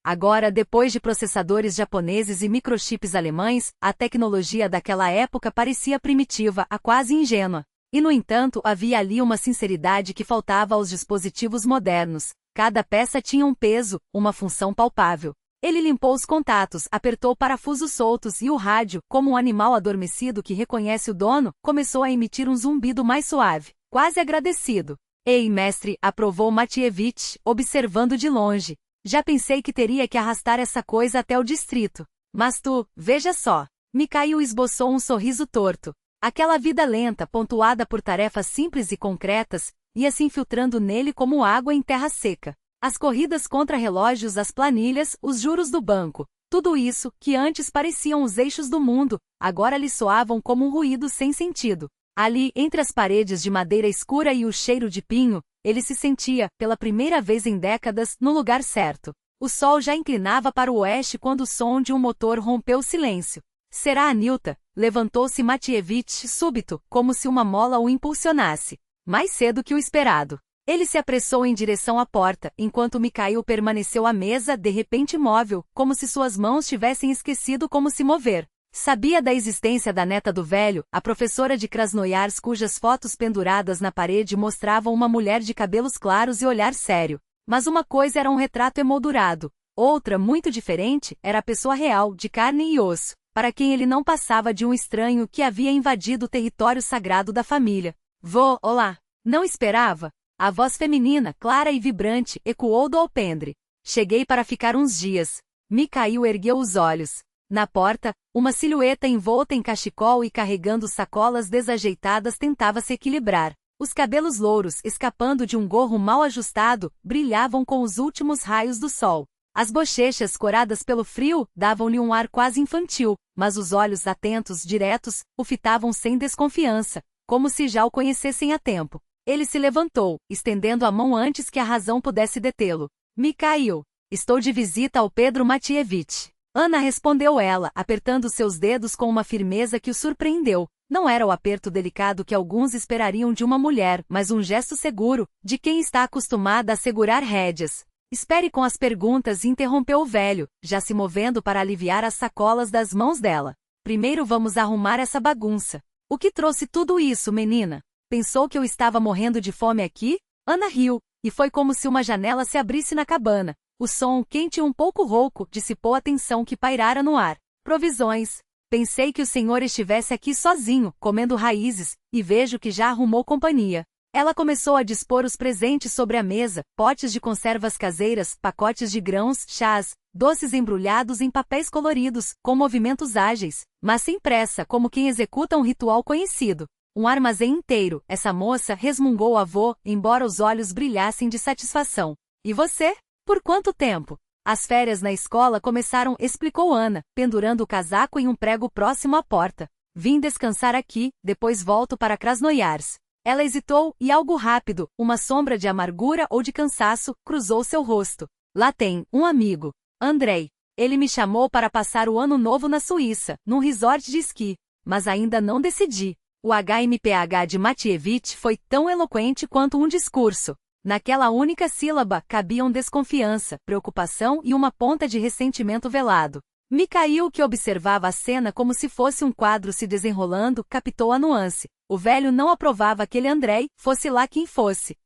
Agora, depois de processadores japoneses e microchips alemães, a tecnologia daquela época parecia primitiva, quase ingênua. E, no entanto, havia ali uma sinceridade que faltava aos dispositivos modernos. Cada peça tinha um peso, uma função palpável. Ele limpou os contatos, apertou parafusos soltos e o rádio, como um animal adormecido que reconhece o dono, começou a emitir um zumbido mais suave, quase agradecido. Ei, mestre, aprovou Matievich, observando de longe. Já pensei que teria que arrastar essa coisa até o distrito. Mas tu, veja só. Mikhail esboçou um sorriso torto. Aquela vida lenta, pontuada por tarefas simples e concretas, ia se infiltrando nele como água em terra seca. As corridas contra relógios, as planilhas, os juros do banco. Tudo isso, que antes pareciam os eixos do mundo, agora lhe soavam como um ruído sem sentido. Ali, entre as paredes de madeira escura e o cheiro de pinho, ele se sentia, pela primeira vez em décadas, no lugar certo. O sol já inclinava para o oeste quando o som de um motor rompeu o silêncio. Será a Nilta? Levantou-se Matievich súbito, como se uma mola o impulsionasse. Mais cedo que o esperado. Ele se apressou em direção à porta, enquanto Mikhail permaneceu à mesa, de repente imóvel, como se suas mãos tivessem esquecido como se mover. Sabia da existência da neta do velho, a professora de Krasnoyarsk, cujas fotos penduradas na parede mostravam uma mulher de cabelos claros e olhar sério. Mas uma coisa era um retrato emoldurado, outra, muito diferente, era a pessoa real, de carne e osso, para quem ele não passava de um estranho que havia invadido o território sagrado da família. Vô, olá! Não esperava? A voz feminina, clara e vibrante, ecoou do alpendre. Cheguei para ficar uns dias. Mikhail ergueu os olhos. Na porta, uma silhueta envolta em cachecol e carregando sacolas desajeitadas tentava se equilibrar. Os cabelos louros, escapando de um gorro mal ajustado, brilhavam com os últimos raios do sol. As bochechas, coradas pelo frio, davam-lhe um ar quase infantil, mas os olhos atentos, diretos, o fitavam sem desconfiança, como se já o conhecessem há tempo. Ele se levantou, estendendo a mão antes que a razão pudesse detê-lo. Mikhail, estou de visita ao Pedro Matievich. Ana, respondeu ela, apertando seus dedos com uma firmeza que o surpreendeu. Não era o aperto delicado que alguns esperariam de uma mulher, mas um gesto seguro, de quem está acostumada a segurar rédeas. Espere com as perguntas, interrompeu o velho, já se movendo para aliviar as sacolas das mãos dela. Primeiro vamos arrumar essa bagunça. O que trouxe tudo isso, menina? Pensou que eu estava morrendo de fome aqui? Ana riu, e foi como se uma janela se abrisse na cabana. O som, quente e um pouco rouco, dissipou a tensão que pairara no ar. Provisões. Pensei que o senhor estivesse aqui sozinho, comendo raízes, e vejo que já arrumou companhia. Ela começou a dispor os presentes sobre a mesa, potes de conservas caseiras, pacotes de grãos, chás, doces embrulhados em papéis coloridos, com movimentos ágeis, mas sem pressa, como quem executa um ritual conhecido. Um armazém inteiro, essa moça, resmungou o avô, embora os olhos brilhassem de satisfação. E você? Por quanto tempo? As férias na escola começaram, explicou Ana, pendurando o casaco em um prego próximo à porta. Vim descansar aqui, depois volto para Krasnoyarsk. Ela hesitou, e algo rápido, uma sombra de amargura ou de cansaço, cruzou seu rosto. Lá tem, um amigo. Andrei. Ele me chamou para passar o ano novo na Suíça, num resort de esqui. Mas ainda não decidi. O HMPH de Matievich foi tão eloquente quanto um discurso. Naquela única sílaba, cabiam desconfiança, preocupação e uma ponta de ressentimento velado. Mikhail, que observava a cena como se fosse um quadro se desenrolando, captou a nuance. O velho não aprovava aquele Andrei, fosse lá quem fosse.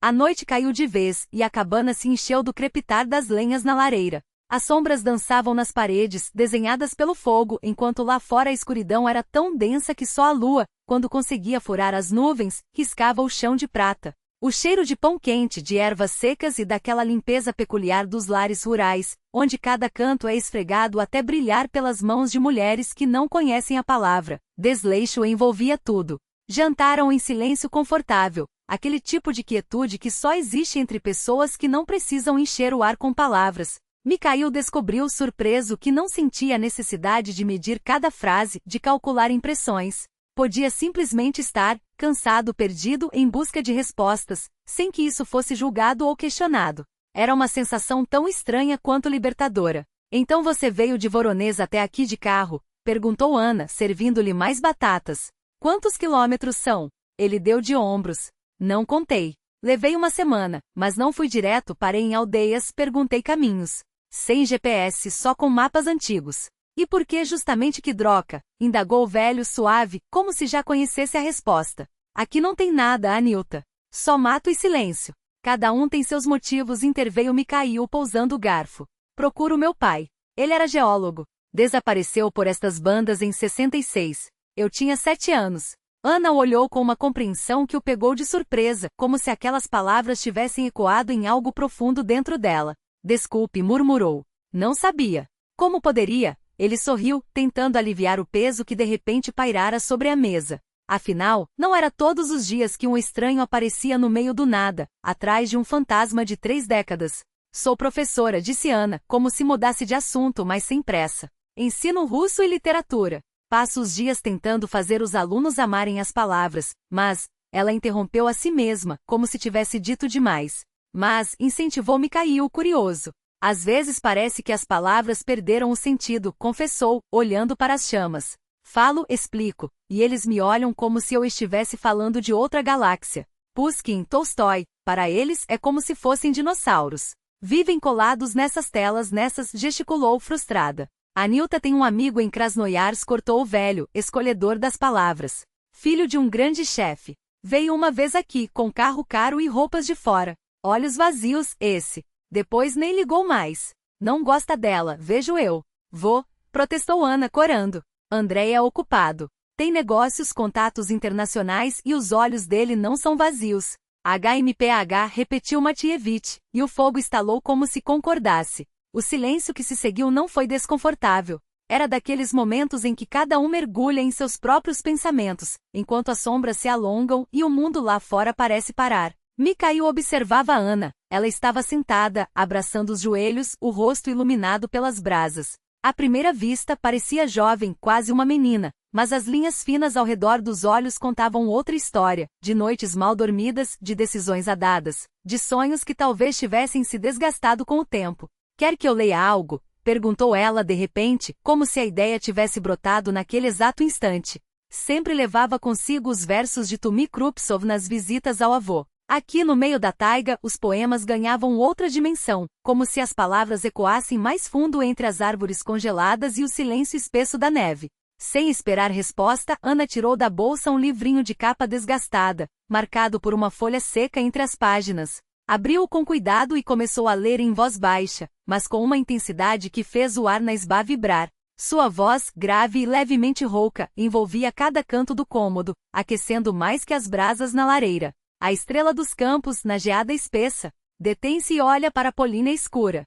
A noite caiu de vez, e a cabana se encheu do crepitar das lenhas na lareira. As sombras dançavam nas paredes, desenhadas pelo fogo, enquanto lá fora a escuridão era tão densa que só a lua, quando conseguia furar as nuvens, riscava o chão de prata. O cheiro de pão quente, de ervas secas e daquela limpeza peculiar dos lares rurais, onde cada canto é esfregado até brilhar pelas mãos de mulheres que não conhecem a palavra, desleixo envolvia tudo. Jantaram em silêncio confortável, aquele tipo de quietude que só existe entre pessoas que não precisam encher o ar com palavras. Mikhail descobriu surpreso que não sentia a necessidade de medir cada frase, de calcular impressões. Podia simplesmente estar, cansado, perdido, em busca de respostas, sem que isso fosse julgado ou questionado. Era uma sensação tão estranha quanto libertadora. Então você veio de Voronezh até aqui de carro? Perguntou Ana, servindo-lhe mais batatas. Quantos quilômetros são? Ele deu de ombros. Não contei. Levei uma semana, mas não fui direto, parei em aldeias, perguntei caminhos. Sem GPS, só com mapas antigos. E por que justamente Kidroka? Indagou o velho suave, como se já conhecesse a resposta. Aqui não tem nada, Anilta. Só mato e silêncio. Cada um tem seus motivos, interveio Mikhail pousando o garfo. Procuro meu pai. Ele era geólogo. Desapareceu por estas bandas em 66. Eu tinha 7 anos. Ana o olhou com uma compreensão que o pegou de surpresa, como se aquelas palavras tivessem ecoado em algo profundo dentro dela. Desculpe, murmurou. Não sabia. Como poderia? Ele sorriu, tentando aliviar o peso que de repente pairara sobre a mesa. Afinal, não era todos os dias que um estranho aparecia no meio do nada, atrás de um fantasma de 3 décadas. Sou professora, disse Ana, como se mudasse de assunto, mas sem pressa. Ensino russo e literatura. Passo os dias tentando fazer os alunos amarem as palavras, mas... Ela interrompeu a si mesma, como se tivesse dito demais. Mas, incentivou Mikhail, curioso. Às vezes parece que as palavras perderam o sentido, confessou, olhando para as chamas. Falo, explico, e eles me olham como se eu estivesse falando de outra galáxia. Pushkin, Tolstói, para eles é como se fossem dinossauros. Vivem colados nessas telas, gesticulou frustrada. Anilta tem um amigo em Krasnoyarsk, cortou o velho, escolhedor das palavras. Filho de um grande chefe. Veio uma vez aqui, com carro caro e roupas de fora. Olhos vazios, esse. Depois nem ligou mais. Não gosta dela, vejo eu. Vou, protestou Ana, corando. André é ocupado. Tem negócios, contatos internacionais e os olhos dele não são vazios. HMPH, repetiu Matievich, e o fogo estalou como se concordasse. O silêncio que se seguiu não foi desconfortável. Era daqueles momentos em que cada um mergulha em seus próprios pensamentos, enquanto as sombras se alongam e o mundo lá fora parece parar. Mikhail observava Ana. Ela estava sentada, abraçando os joelhos, o rosto iluminado pelas brasas. À primeira vista, parecia jovem, quase uma menina, mas as linhas finas ao redor dos olhos contavam outra história, de noites mal dormidas, de decisões adadas, de sonhos que talvez tivessem se desgastado com o tempo. Quer que eu leia algo? Perguntou ela de repente, como se a ideia tivesse brotado naquele exato instante. Sempre levava consigo os versos de Tumi Krupsov nas visitas ao avô. Aqui no meio da taiga, os poemas ganhavam outra dimensão, como se as palavras ecoassem mais fundo entre as árvores congeladas e o silêncio espesso da neve. Sem esperar resposta, Ana tirou da bolsa um livrinho de capa desgastada, marcado por uma folha seca entre as páginas. Abriu-o com cuidado e começou a ler em voz baixa, mas com uma intensidade que fez o ar na esbá vibrar. Sua voz, grave e levemente rouca, envolvia cada canto do cômodo, aquecendo mais que as brasas na lareira. A estrela dos campos, na geada espessa, detém-se e olha para a polina escura.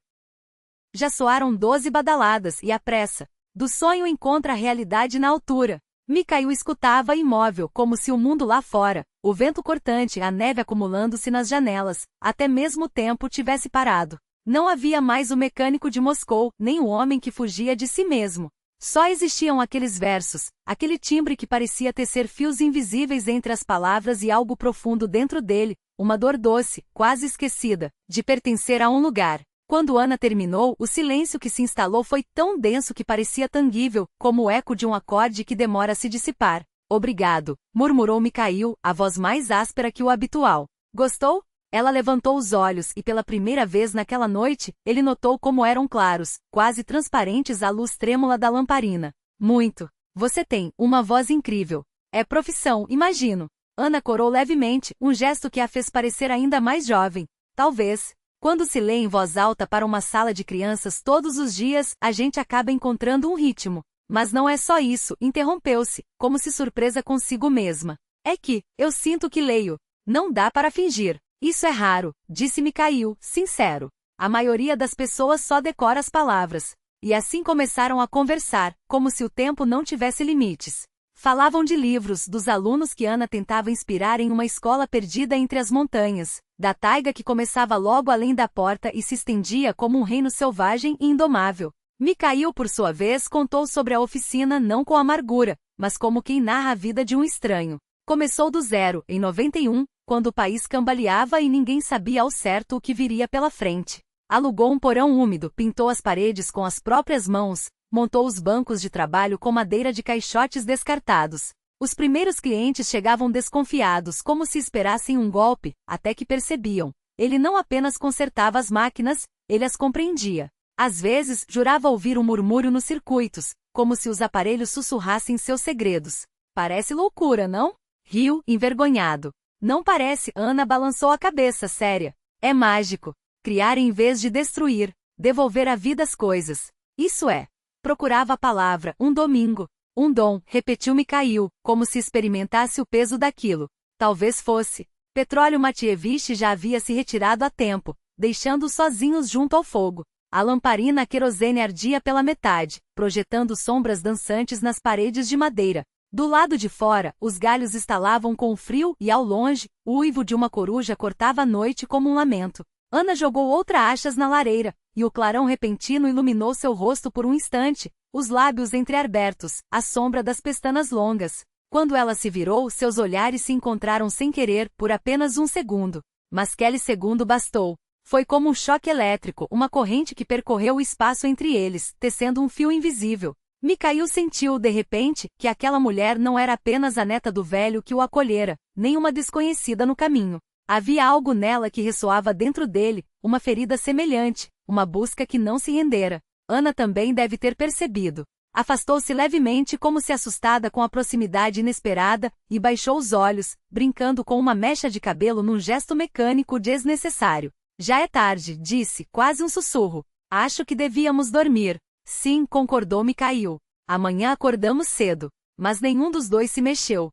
Já soaram 12 badaladas e a pressa. Do sonho encontra a realidade na altura. Mikhail escutava imóvel, como se o mundo lá fora, o vento cortante, a neve acumulando-se nas janelas, até mesmo o tempo tivesse parado. Não havia mais o mecânico de Moscou, nem o homem que fugia de si mesmo. Só existiam aqueles versos, aquele timbre que parecia tecer fios invisíveis entre as palavras e algo profundo dentro dele, uma dor doce, quase esquecida, de pertencer a um lugar. Quando Ana terminou, o silêncio que se instalou foi tão denso que parecia tangível, como o eco de um acorde que demora a se dissipar. Obrigado, murmurou Mikhail, a voz mais áspera que o habitual. Gostou? Ela levantou os olhos e pela primeira vez naquela noite, ele notou como eram claros, quase transparentes à luz trêmula da lamparina. Muito. Você tem uma voz incrível. É profissão, imagino. Ana corou levemente, um gesto que a fez parecer ainda mais jovem. Talvez. Quando se lê em voz alta para uma sala de crianças todos os dias, a gente acaba encontrando um ritmo. Mas não é só isso, interrompeu-se, como se surpresa consigo mesma. É que, eu sinto que leio. Não dá para fingir. Isso é raro, disse Mikhail, sincero. A maioria das pessoas só decora as palavras. E assim começaram a conversar, como se o tempo não tivesse limites. Falavam de livros, dos alunos que Ana tentava inspirar em uma escola perdida entre as montanhas, da taiga que começava logo além da porta e se estendia como um reino selvagem e indomável. Mikhail, por sua vez, contou sobre a oficina não com amargura, mas como quem narra a vida de um estranho. Começou do zero, em 91, quando o país cambaleava e ninguém sabia ao certo o que viria pela frente. Alugou um porão úmido, pintou as paredes com as próprias mãos, montou os bancos de trabalho com madeira de caixotes descartados. Os primeiros clientes chegavam desconfiados, como se esperassem um golpe, até que percebiam. Ele não apenas consertava as máquinas, ele as compreendia. Às vezes, jurava ouvir um murmúrio nos circuitos, como se os aparelhos sussurrassem seus segredos. Parece loucura, não? Riu, envergonhado. Não parece, Ana balançou a cabeça, séria. É mágico. Criar em vez de destruir. Devolver à vida as coisas. Isso é. Procurava a palavra, um domingo. Um dom, repetiu Mikhail, como se experimentasse o peso daquilo. Talvez fosse. Petróleo Matievich já havia se retirado há tempo, deixando-os sozinhos junto ao fogo. A lamparina a querosene ardia pela metade, projetando sombras dançantes nas paredes de madeira. Do lado de fora, os galhos estalavam com o frio e, ao longe, o uivo de uma coruja cortava a noite como um lamento. Ana jogou outra achas na lareira, e o clarão repentino iluminou seu rosto por um instante, os lábios entreabertos, à sombra das pestanas longas. Quando ela se virou, seus olhares se encontraram sem querer, por apenas um segundo. Mas aquele segundo bastou. Foi como um choque elétrico, uma corrente que percorreu o espaço entre eles, tecendo um fio invisível. Mikhail sentiu, de repente, que aquela mulher não era apenas a neta do velho que o acolhera, nem uma desconhecida no caminho. Havia algo nela que ressoava dentro dele, uma ferida semelhante, uma busca que não se rendera. Ana também deve ter percebido. Afastou-se levemente como se assustada com a proximidade inesperada, e baixou os olhos, brincando com uma mecha de cabelo num gesto mecânico desnecessário. Já é tarde, disse, quase um sussurro. Acho que devíamos dormir. Sim, concordou Mikhail. Amanhã acordamos cedo. Mas nenhum dos dois se mexeu.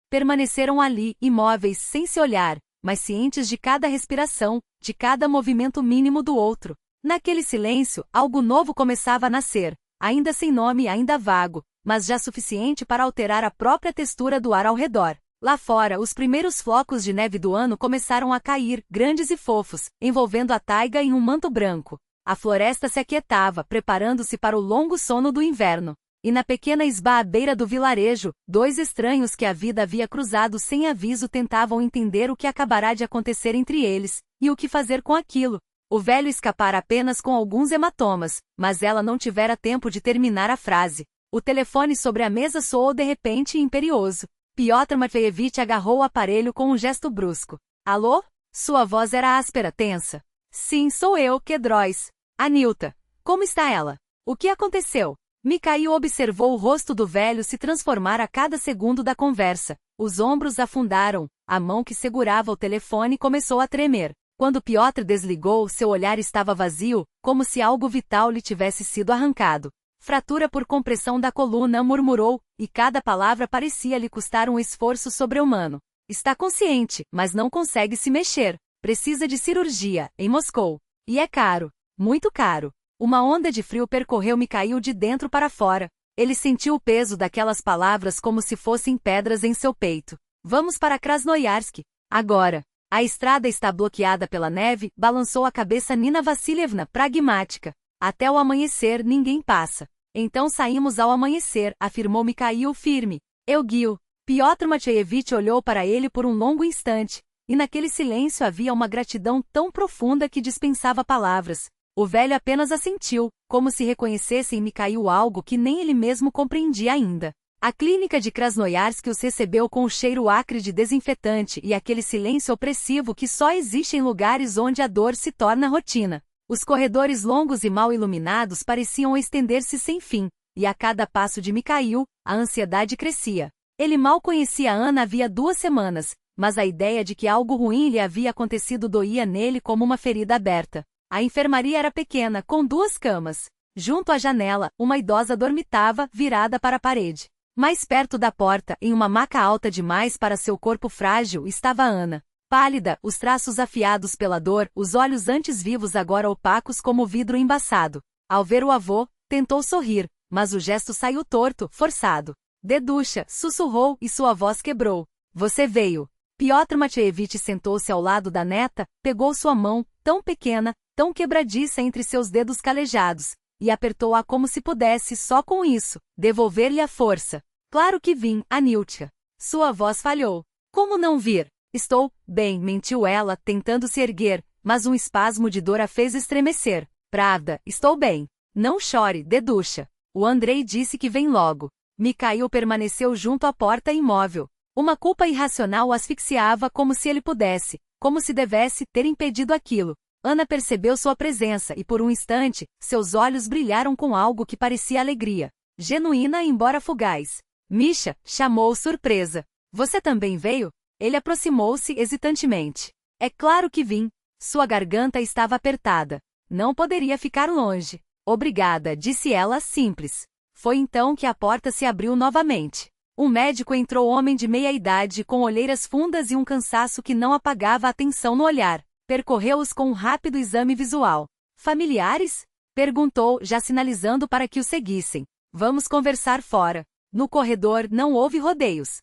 Permaneceram ali, imóveis, sem se olhar, mas cientes de cada respiração, de cada movimento mínimo do outro. Naquele silêncio, algo novo começava a nascer, ainda sem nome, ainda vago, mas já suficiente para alterar a própria textura do ar ao redor. Lá fora, os primeiros flocos de neve do ano começaram a cair, grandes e fofos, envolvendo a taiga em um manto branco. A floresta se aquietava, preparando-se para o longo sono do inverno. E na pequena isba à beira do vilarejo, dois estranhos que a vida havia cruzado sem aviso tentavam entender o que acabará de acontecer entre eles, e o que fazer com aquilo. O velho escapara apenas com alguns hematomas, mas ela não tivera tempo de terminar a frase. O telefone sobre a mesa soou de repente e imperioso. Piotr Matveevich agarrou o aparelho com um gesto brusco. Alô? Sua voz era áspera, tensa. Sim, sou eu, Kedrois. Anilta. Como está ela? O que aconteceu? Mikhail observou o rosto do velho se transformar a cada segundo da conversa. Os ombros afundaram, a mão que segurava o telefone começou a tremer. Quando Piotr desligou, seu olhar estava vazio, como se algo vital lhe tivesse sido arrancado. Fratura por compressão da coluna, murmurou, e cada palavra parecia lhe custar um esforço sobre-humano. Está consciente, mas não consegue se mexer. Precisa de cirurgia, em Moscou. E é caro. Muito caro. Uma onda de frio percorreu Mikhail de dentro para fora. Ele sentiu o peso daquelas palavras como se fossem pedras em seu peito. Vamos para Krasnoyarsk. Agora. A estrada está bloqueada pela neve, balançou a cabeça Nina Vassilievna, pragmática. Até o amanhecer ninguém passa. Então saímos ao amanhecer, afirmou Mikhail firme. Eu guio. Piotr Matveevich olhou para ele por um longo instante, e naquele silêncio havia uma gratidão tão profunda que dispensava palavras. O velho apenas assentiu, como se reconhecesse em Mikhail algo que nem ele mesmo compreendia ainda. A clínica de Krasnoyarsk os recebeu com o cheiro acre de desinfetante e aquele silêncio opressivo que só existe em lugares onde a dor se torna rotina. Os corredores longos e mal iluminados pareciam estender-se sem fim, e a cada passo de Mikhail, a ansiedade crescia. Ele mal conhecia Ana havia 2 semanas, mas a ideia de que algo ruim lhe havia acontecido doía nele como uma ferida aberta. A enfermaria era pequena, com 2 camas. Junto à janela, uma idosa dormitava, virada para a parede. Mais perto da porta, em uma maca alta demais para seu corpo frágil, estava Ana. Pálida, os traços afiados pela dor, os olhos antes vivos agora opacos como vidro embaçado. Ao ver o avô, tentou sorrir, mas o gesto saiu torto, forçado. Deducha, sussurrou e sua voz quebrou. Você veio. Piotr Matveevich sentou-se ao lado da neta, pegou sua mão, tão pequena, tão quebradiça entre seus dedos calejados, e apertou-a como se pudesse, só com isso, devolver-lhe a força. Claro que vim, Aniltia. Sua voz falhou. Como não vir? Estou bem, mentiu ela, tentando se erguer, mas um espasmo de dor a fez estremecer. Pravda, estou bem. Não chore, Deducha. O Andrei disse que vem logo. Mikhail permaneceu junto à porta imóvel. Uma culpa irracional o asfixiava como se ele pudesse, como se devesse, ter impedido aquilo. Ana percebeu sua presença e por um instante, seus olhos brilharam com algo que parecia alegria. Genuína embora fugaz. Misha, chamou surpresa. Você também veio? Ele aproximou-se hesitantemente. É claro que vim. Sua garganta estava apertada. Não poderia ficar longe. Obrigada, disse ela, simples. Foi então que a porta se abriu novamente. Um médico entrou, homem de meia-idade, com olheiras fundas e um cansaço que não apagava a tensão no olhar. Percorreu-os com um rápido exame visual. Familiares? Perguntou, já sinalizando para que o seguissem. Vamos conversar fora. No corredor não houve rodeios.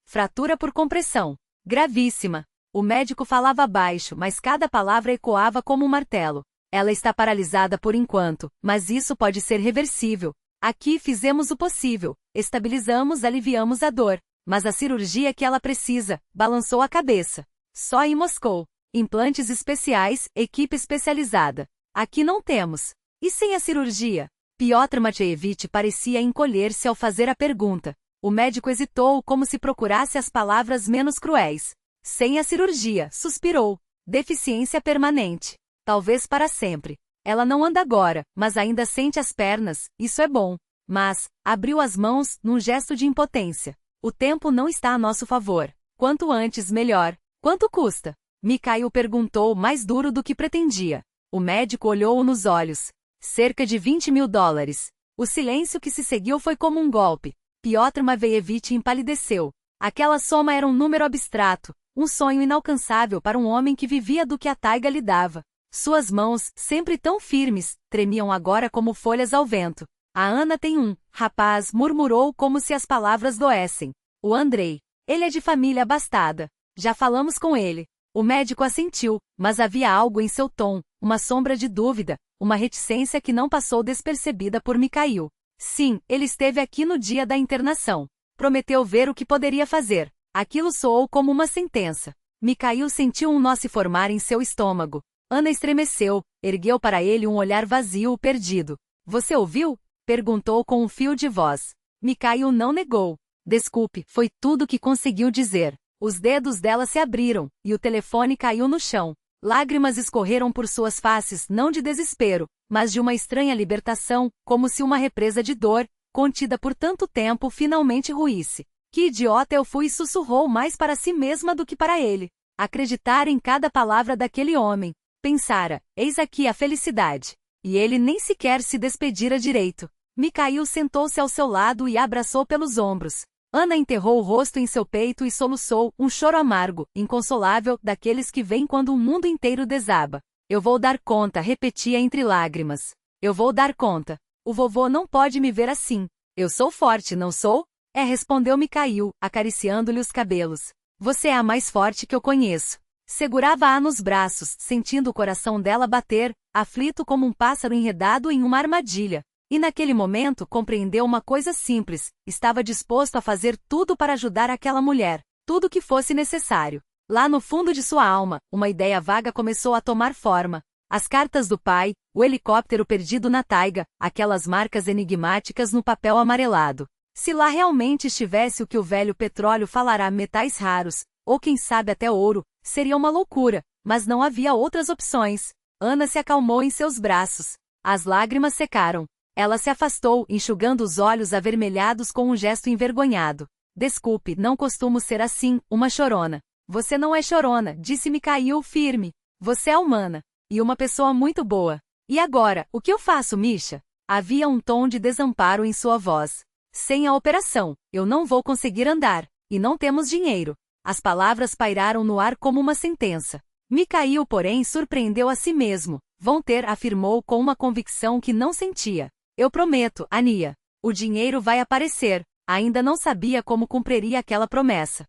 Fratura por compressão. Gravíssima. O médico falava baixo, mas cada palavra ecoava como um martelo. Ela está paralisada por enquanto, mas isso pode ser reversível. Aqui fizemos o possível. Estabilizamos, aliviamos a dor. Mas a cirurgia que ela precisa, balançou a cabeça. Só em Moscou. Implantes especiais, equipe especializada. Aqui não temos. E sem a cirurgia? Piotr Matveevich parecia encolher-se ao fazer a pergunta. O médico hesitou como se procurasse as palavras menos cruéis. Sem a cirurgia, suspirou. Deficiência permanente. Talvez para sempre. Ela não anda agora, mas ainda sente as pernas, isso é bom. Mas, abriu as mãos, num gesto de impotência. O tempo não está a nosso favor. Quanto antes, melhor. Quanto custa? Mikhail perguntou, mais duro do que pretendia. O médico olhou-o nos olhos. Cerca de $20.000. O silêncio que se seguiu foi como um golpe. Piotr Matveevich empalideceu. Aquela soma era um número abstrato, um sonho inalcançável para um homem que vivia do que a taiga lhe dava. Suas mãos, sempre tão firmes, tremiam agora como folhas ao vento. A Ana tem um, rapaz, murmurou como se as palavras doessem. O Andrei. Ele é de família abastada. Já falamos com ele. O médico assentiu, mas havia algo em seu tom, uma sombra de dúvida, uma reticência que não passou despercebida por Mikhail. Sim, ele esteve aqui no dia da internação. Prometeu ver o que poderia fazer. Aquilo soou como uma sentença. Mikhail sentiu um nó se formar em seu estômago. Ana estremeceu, ergueu para ele um olhar vazio, perdido. Você ouviu? Perguntou com um fio de voz. Mikhail não negou. Desculpe, foi tudo que conseguiu dizer. Os dedos dela se abriram, e o telefone caiu no chão. Lágrimas escorreram por suas faces, não de desespero, mas de uma estranha libertação, como se uma represa de dor, contida por tanto tempo, finalmente ruísse. Que idiota eu fui, sussurrou mais para si mesma do que para ele. Acreditar em cada palavra daquele homem. Pensara, eis aqui a felicidade. E ele nem sequer se despedira direito. Mikhail sentou-se ao seu lado e a abraçou pelos ombros. Ana enterrou o rosto em seu peito e soluçou, um choro amargo, inconsolável, daqueles que vêm quando o mundo inteiro desaba. Eu vou dar conta, repetia entre lágrimas. Eu vou dar conta. O vovô não pode me ver assim. Eu sou forte, não sou? Respondeu Mikhail, acariciando-lhe os cabelos. Você é a mais forte que eu conheço. Segurava-a nos braços, sentindo o coração dela bater, aflito como um pássaro enredado em uma armadilha. E naquele momento compreendeu uma coisa simples, estava disposto a fazer tudo para ajudar aquela mulher, tudo que fosse necessário. Lá no fundo de sua alma, uma ideia vaga começou a tomar forma. As cartas do pai, o helicóptero perdido na taiga, aquelas marcas enigmáticas no papel amarelado. Se lá realmente estivesse o que o velho petróleo falará, metais raros, ou quem sabe até ouro, seria uma loucura, mas não havia outras opções. Ana se acalmou em seus braços. As lágrimas secaram. Ela se afastou, enxugando os olhos avermelhados com um gesto envergonhado. Desculpe, não costumo ser assim, uma chorona. Você não é chorona, disse Mikhail firme. Você é humana. E uma pessoa muito boa. E agora, o que eu faço, Misha? Havia um tom de desamparo em sua voz. Sem a operação, eu não vou conseguir andar. E não temos dinheiro. As palavras pairaram no ar como uma sentença. Mikhail, porém, surpreendeu a si mesmo. Vão ter, afirmou com uma convicção que não sentia. Eu prometo, Ania. O dinheiro vai aparecer. Ainda não sabia como cumpriria aquela promessa.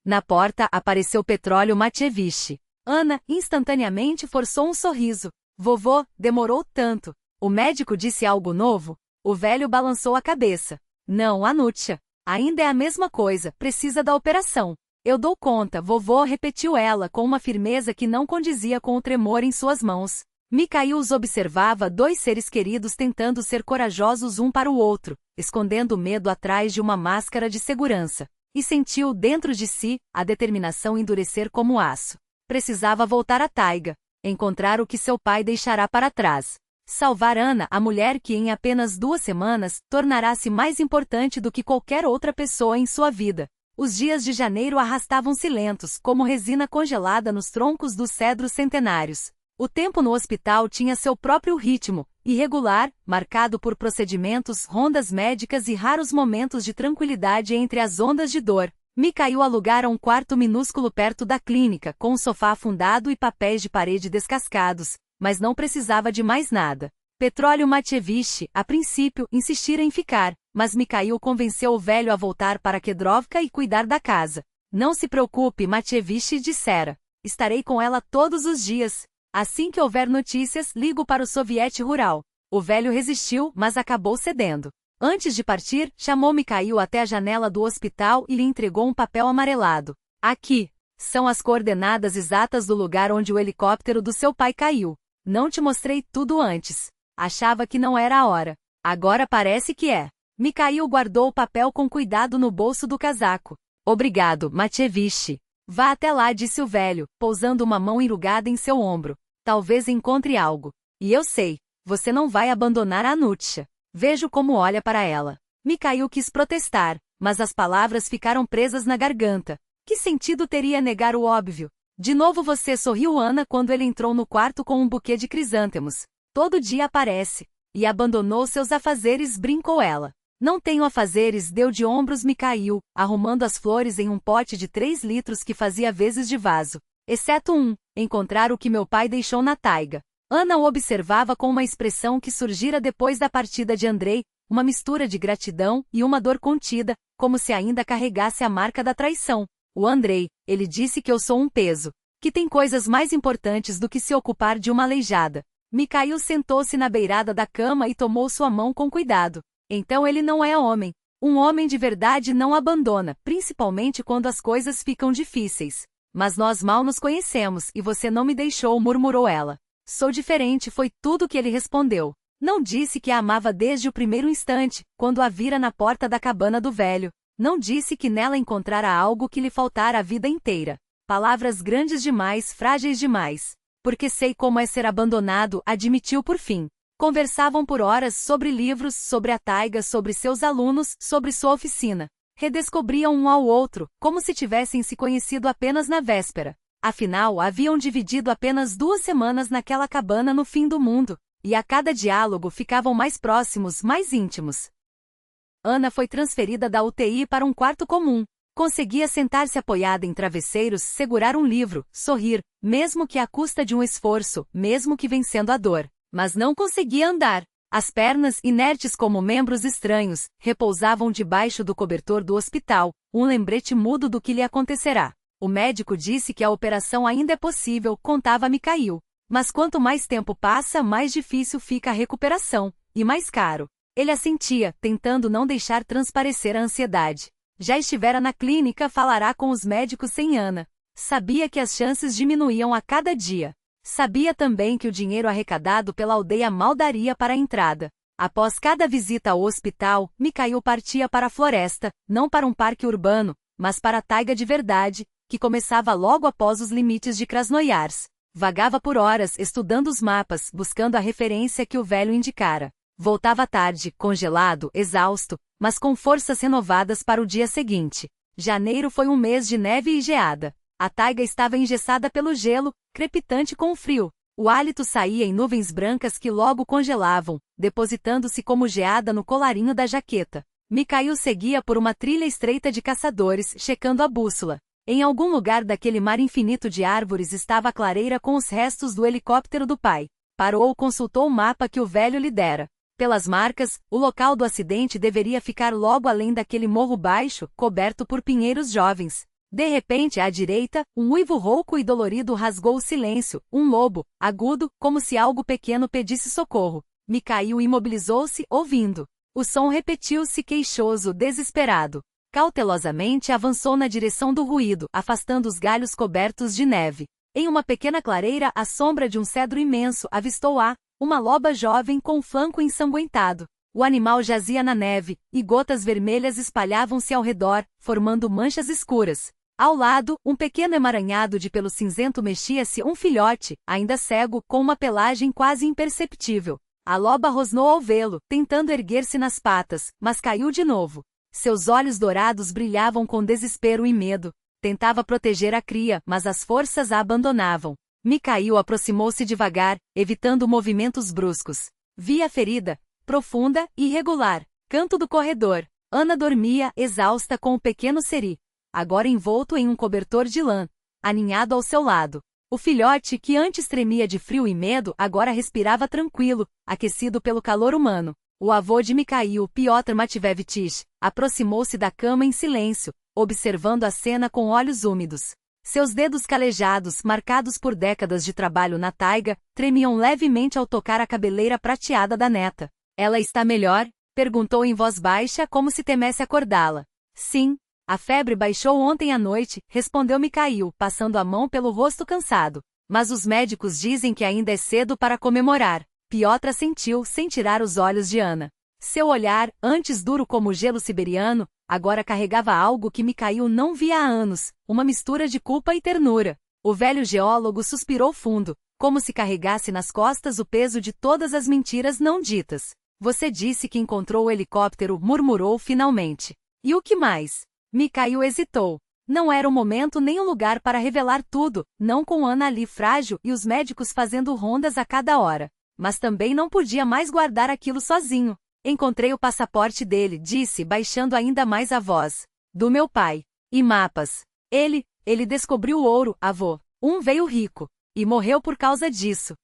Na porta apareceu Petróleo Matveevich. Ana, instantaneamente, forçou um sorriso. Vovô, demorou tanto. O médico disse algo novo? O velho balançou a cabeça. Não, Anutia. Ainda é a mesma coisa, precisa da operação. Eu dou conta, vovô, repetiu ela com uma firmeza que não condizia com o tremor em suas mãos. Mikhail os observava, dois seres queridos tentando ser corajosos um para o outro, escondendo o medo atrás de uma máscara de segurança. E sentiu dentro de si a determinação endurecer como aço. Precisava voltar à taiga, encontrar o que seu pai deixará para trás. Salvar Ana, a mulher que em apenas 2 semanas tornará-se mais importante do que qualquer outra pessoa em sua vida. Os dias de janeiro arrastavam-se lentos, como resina congelada nos troncos dos cedros centenários. O tempo no hospital tinha seu próprio ritmo, irregular, marcado por procedimentos, rondas médicas e raros momentos de tranquilidade entre as ondas de dor. Mikhail alugara um quarto minúsculo perto da clínica, com um sofá afundado e papéis de parede descascados, mas não precisava de mais nada. Petróleo Matievich, a princípio, insistira em ficar, mas Mikhail convenceu o velho a voltar para Kedrovka e cuidar da casa. Não se preocupe, Matievich dissera. Estarei com ela todos os dias. Assim que houver notícias, ligo para o Soviete Rural. O velho resistiu, mas acabou cedendo. Antes de partir, chamou Mikhail até a janela do hospital e lhe entregou um papel amarelado. Aqui são as coordenadas exatas do lugar onde o helicóptero do seu pai caiu. Não te mostrei tudo antes. Achava que não era a hora. Agora parece que é. Mikhail guardou o papel com cuidado no bolso do casaco. Obrigado, Matievich. Vá até lá, disse o velho, pousando uma mão enrugada em seu ombro. Talvez encontre algo. E eu sei, você não vai abandonar a Anutia. Vejo como olha para ela. Mikhail quis protestar, mas as palavras ficaram presas na garganta. Que sentido teria negar o óbvio? De novo você sorriu, Ana, quando ele entrou no quarto com um buquê de crisântemos. Todo dia aparece. E abandonou seus afazeres, brincou ela. Não tenho afazeres, deu de ombros Mikhail, arrumando as flores em um pote de 3 litros que fazia vezes de vaso. Exceto encontrar o que meu pai deixou na taiga. Ana o observava com uma expressão que surgira depois da partida de Andrei, uma mistura de gratidão e uma dor contida, como se ainda carregasse a marca da traição. O Andrei, ele disse que eu sou um peso, que tem coisas mais importantes do que se ocupar de uma aleijada. Mikhail sentou-se na beirada da cama e tomou sua mão com cuidado. Então ele não é homem. Um homem de verdade não abandona, principalmente quando as coisas ficam difíceis. Mas nós mal nos conhecemos e você não me deixou, murmurou ela. Sou diferente, foi tudo que ele respondeu. Não disse que a amava desde o primeiro instante, quando a vira na porta da cabana do velho. Não disse que nela encontrara algo que lhe faltara a vida inteira. Palavras grandes demais, frágeis demais. Porque sei como é ser abandonado, admitiu por fim. Conversavam por horas sobre livros, sobre a taiga, sobre seus alunos, sobre sua oficina. Redescobriam um ao outro, como se tivessem se conhecido apenas na véspera. Afinal, haviam dividido apenas 2 semanas naquela cabana no fim do mundo, e a cada diálogo ficavam mais próximos, mais íntimos. Ana foi transferida da UTI para um quarto comum. Conseguia sentar-se apoiada em travesseiros, segurar um livro, sorrir, mesmo que à custa de um esforço, mesmo que vencendo a dor. Mas não conseguia andar. As pernas, inertes como membros estranhos, repousavam debaixo do cobertor do hospital, um lembrete mudo do que lhe acontecerá. O médico disse que a operação ainda é possível, contava Mikhail. Mas quanto mais tempo passa, mais difícil fica a recuperação, e mais caro. Ele assentia, tentando não deixar transparecer a ansiedade. Já estivera na clínica, falará com os médicos sem Ana. Sabia que as chances diminuíam a cada dia. Sabia também que o dinheiro arrecadado pela aldeia mal daria para a entrada. Após cada visita ao hospital, Mikhail partia para a floresta, não para um parque urbano, mas para a taiga de verdade, que começava logo após os limites de Krasnoyarsk. Vagava por horas, estudando os mapas, buscando a referência que o velho indicara. Voltava tarde, congelado, exausto, mas com forças renovadas para o dia seguinte. Janeiro foi um mês de neve e geada. A taiga estava engessada pelo gelo, crepitante com o frio. O hálito saía em nuvens brancas que logo congelavam, depositando-se como geada no colarinho da jaqueta. Mikhail seguia por uma trilha estreita de caçadores, checando a bússola. Em algum lugar daquele mar infinito de árvores estava a clareira com os restos do helicóptero do pai. Parou, consultou o mapa que o velho lhe dera. Pelas marcas, o local do acidente deveria ficar logo além daquele morro baixo, coberto por pinheiros jovens. De repente, à direita, um uivo rouco e dolorido rasgou o silêncio, um lobo, agudo, como se algo pequeno pedisse socorro. Mikhail imobilizou-se, ouvindo. O som repetiu-se queixoso, desesperado. Cautelosamente avançou na direção do ruído, afastando os galhos cobertos de neve. Em uma pequena clareira, à sombra de um cedro imenso, avistou uma loba jovem com o flanco ensanguentado. O animal jazia na neve, e gotas vermelhas espalhavam-se ao redor, formando manchas escuras. Ao lado, um pequeno emaranhado de pelo cinzento mexia-se um filhote, ainda cego, com uma pelagem quase imperceptível. A loba rosnou ao vê-lo, tentando erguer-se nas patas, mas caiu de novo. Seus olhos dourados brilhavam com desespero e medo. Tentava proteger a cria, mas as forças a abandonavam. Mikhail aproximou-se devagar, evitando movimentos bruscos. Via a ferida, profunda e irregular. Canto do corredor. Ana dormia, exausta com o pequeno Seri, agora envolto em um cobertor de lã, aninhado ao seu lado. O filhote, que antes tremia de frio e medo, agora respirava tranquilo, aquecido pelo calor humano. O avô de Mikhail, Piotr Matveyevich, aproximou-se da cama em silêncio, observando a cena com olhos úmidos. Seus dedos calejados, marcados por décadas de trabalho na taiga, tremiam levemente ao tocar a cabeleira prateada da neta. Ela está melhor? Perguntou em voz baixa, como se temesse acordá-la. Sim. A febre baixou ontem à noite, respondeu Mikhail, passando a mão pelo rosto cansado. Mas os médicos dizem que ainda é cedo para comemorar. Piotr assentiu, sem tirar os olhos de Ana. Seu olhar, antes duro como o gelo siberiano, agora carregava algo que Mikhail não via há anos, uma mistura de culpa e ternura. O velho geólogo suspirou fundo, como se carregasse nas costas o peso de todas as mentiras não ditas. Você disse que encontrou o helicóptero, murmurou finalmente. E o que mais? Mikhail hesitou. Não era o momento nem o lugar para revelar tudo, não com Ana ali frágil e os médicos fazendo rondas a cada hora. Mas também não podia mais guardar aquilo sozinho. Encontrei o passaporte dele, disse, baixando ainda mais a voz. Do meu pai. E mapas. Ele descobriu o ouro, avô. Veio rico. E morreu por causa disso.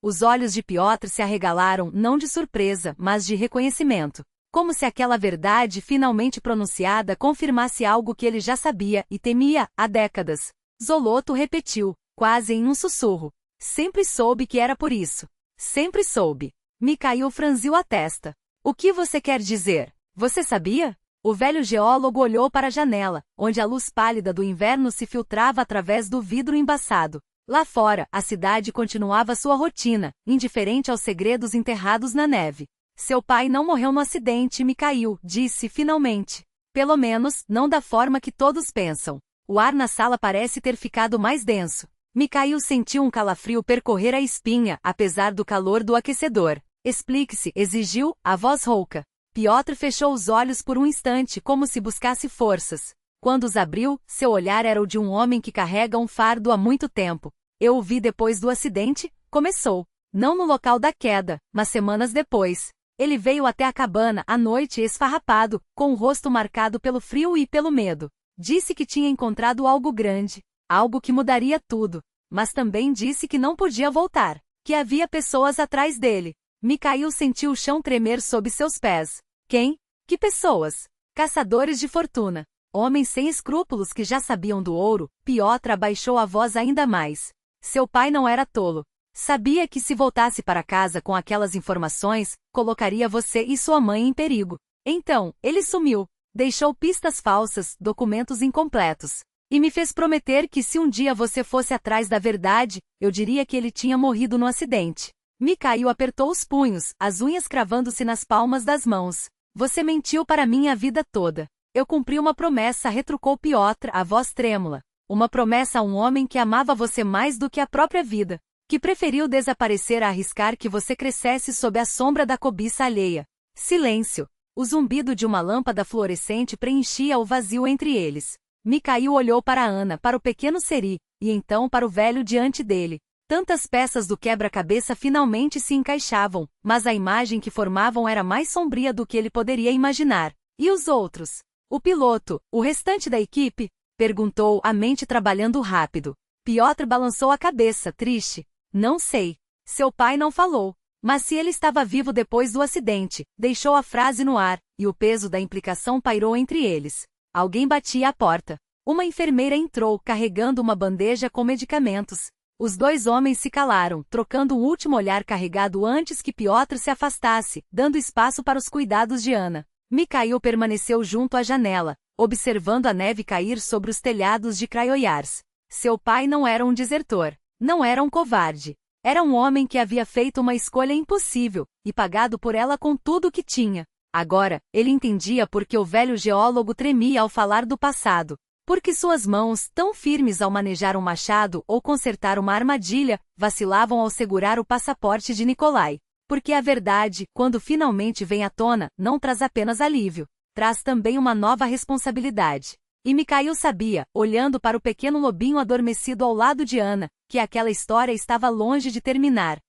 Os olhos de Piotr se arregalaram, não de surpresa, mas de reconhecimento. Como se aquela verdade finalmente pronunciada confirmasse algo que ele já sabia e temia há décadas. Zoloto repetiu, quase em um sussurro. Sempre soube que era por isso. Sempre soube. Mikhail franziu a testa. O que você quer dizer? Você sabia? O velho geólogo olhou para a janela, onde a luz pálida do inverno se filtrava através do vidro embaçado. Lá fora, a cidade continuava sua rotina, indiferente aos segredos enterrados na neve. Seu pai não morreu no acidente, Mikhail, disse finalmente. Pelo menos, não da forma que todos pensam. O ar na sala parece ter ficado mais denso. Mikhail sentiu um calafrio percorrer a espinha, apesar do calor do aquecedor. Explique-se, exigiu, a voz rouca. Piotr fechou os olhos por um instante, como se buscasse forças. Quando os abriu, seu olhar era o de um homem que carrega um fardo há muito tempo. Eu o vi depois do acidente, começou. Não no local da queda, mas semanas depois. Ele veio até a cabana à noite esfarrapado, com o rosto marcado pelo frio e pelo medo. Disse que tinha encontrado algo grande, algo que mudaria tudo, mas também disse que não podia voltar, que havia pessoas atrás dele. Mikhail sentiu o chão tremer sob seus pés. Quem? Que pessoas? Caçadores de fortuna. Homens sem escrúpulos que já sabiam do ouro. Piotr abaixou a voz ainda mais. Seu pai não era tolo. Sabia que se voltasse para casa com aquelas informações, colocaria você e sua mãe em perigo. Então, ele sumiu. Deixou pistas falsas, documentos incompletos. E me fez prometer que se um dia você fosse atrás da verdade, eu diria que ele tinha morrido no acidente. Mikhail apertou os punhos, as unhas cravando-se nas palmas das mãos. Você mentiu para mim a vida toda. Eu cumpri uma promessa, retrucou Piotr, a voz trêmula. Uma promessa a um homem que amava você mais do que a própria vida. Que preferiu desaparecer a arriscar que você crescesse sob a sombra da cobiça alheia. Silêncio. O zumbido de uma lâmpada fluorescente preenchia o vazio entre eles. Mikhail olhou para Ana, para o pequeno Seri, e então para o velho diante dele. Tantas peças do quebra-cabeça finalmente se encaixavam, mas a imagem que formavam era mais sombria do que ele poderia imaginar. E os outros? O piloto, o restante da equipe? Perguntou, a mente trabalhando rápido. Piotr balançou a cabeça, triste. Não sei. Seu pai não falou. Mas se ele estava vivo depois do acidente, deixou a frase no ar, e o peso da implicação pairou entre eles. Alguém batia à porta. Uma enfermeira entrou, carregando uma bandeja com medicamentos. Os dois homens se calaram, trocando um último olhar carregado antes que Piotr se afastasse, dando espaço para os cuidados de Ana. Mikhail permaneceu junto à janela, observando a neve cair sobre os telhados de Krasnoyarsk. Seu pai não era um desertor. Não era um covarde. Era um homem que havia feito uma escolha impossível, e pagado por ela com tudo o que tinha. Agora, ele entendia por que o velho geólogo tremia ao falar do passado. Porque suas mãos, tão firmes ao manejar um machado ou consertar uma armadilha, vacilavam ao segurar o passaporte de Nikolai. Porque a verdade, quando finalmente vem à tona, não traz apenas alívio. traz também uma nova responsabilidade. E Mikhail sabia, olhando para o pequeno lobinho adormecido ao lado de Ana, que aquela história estava longe de terminar.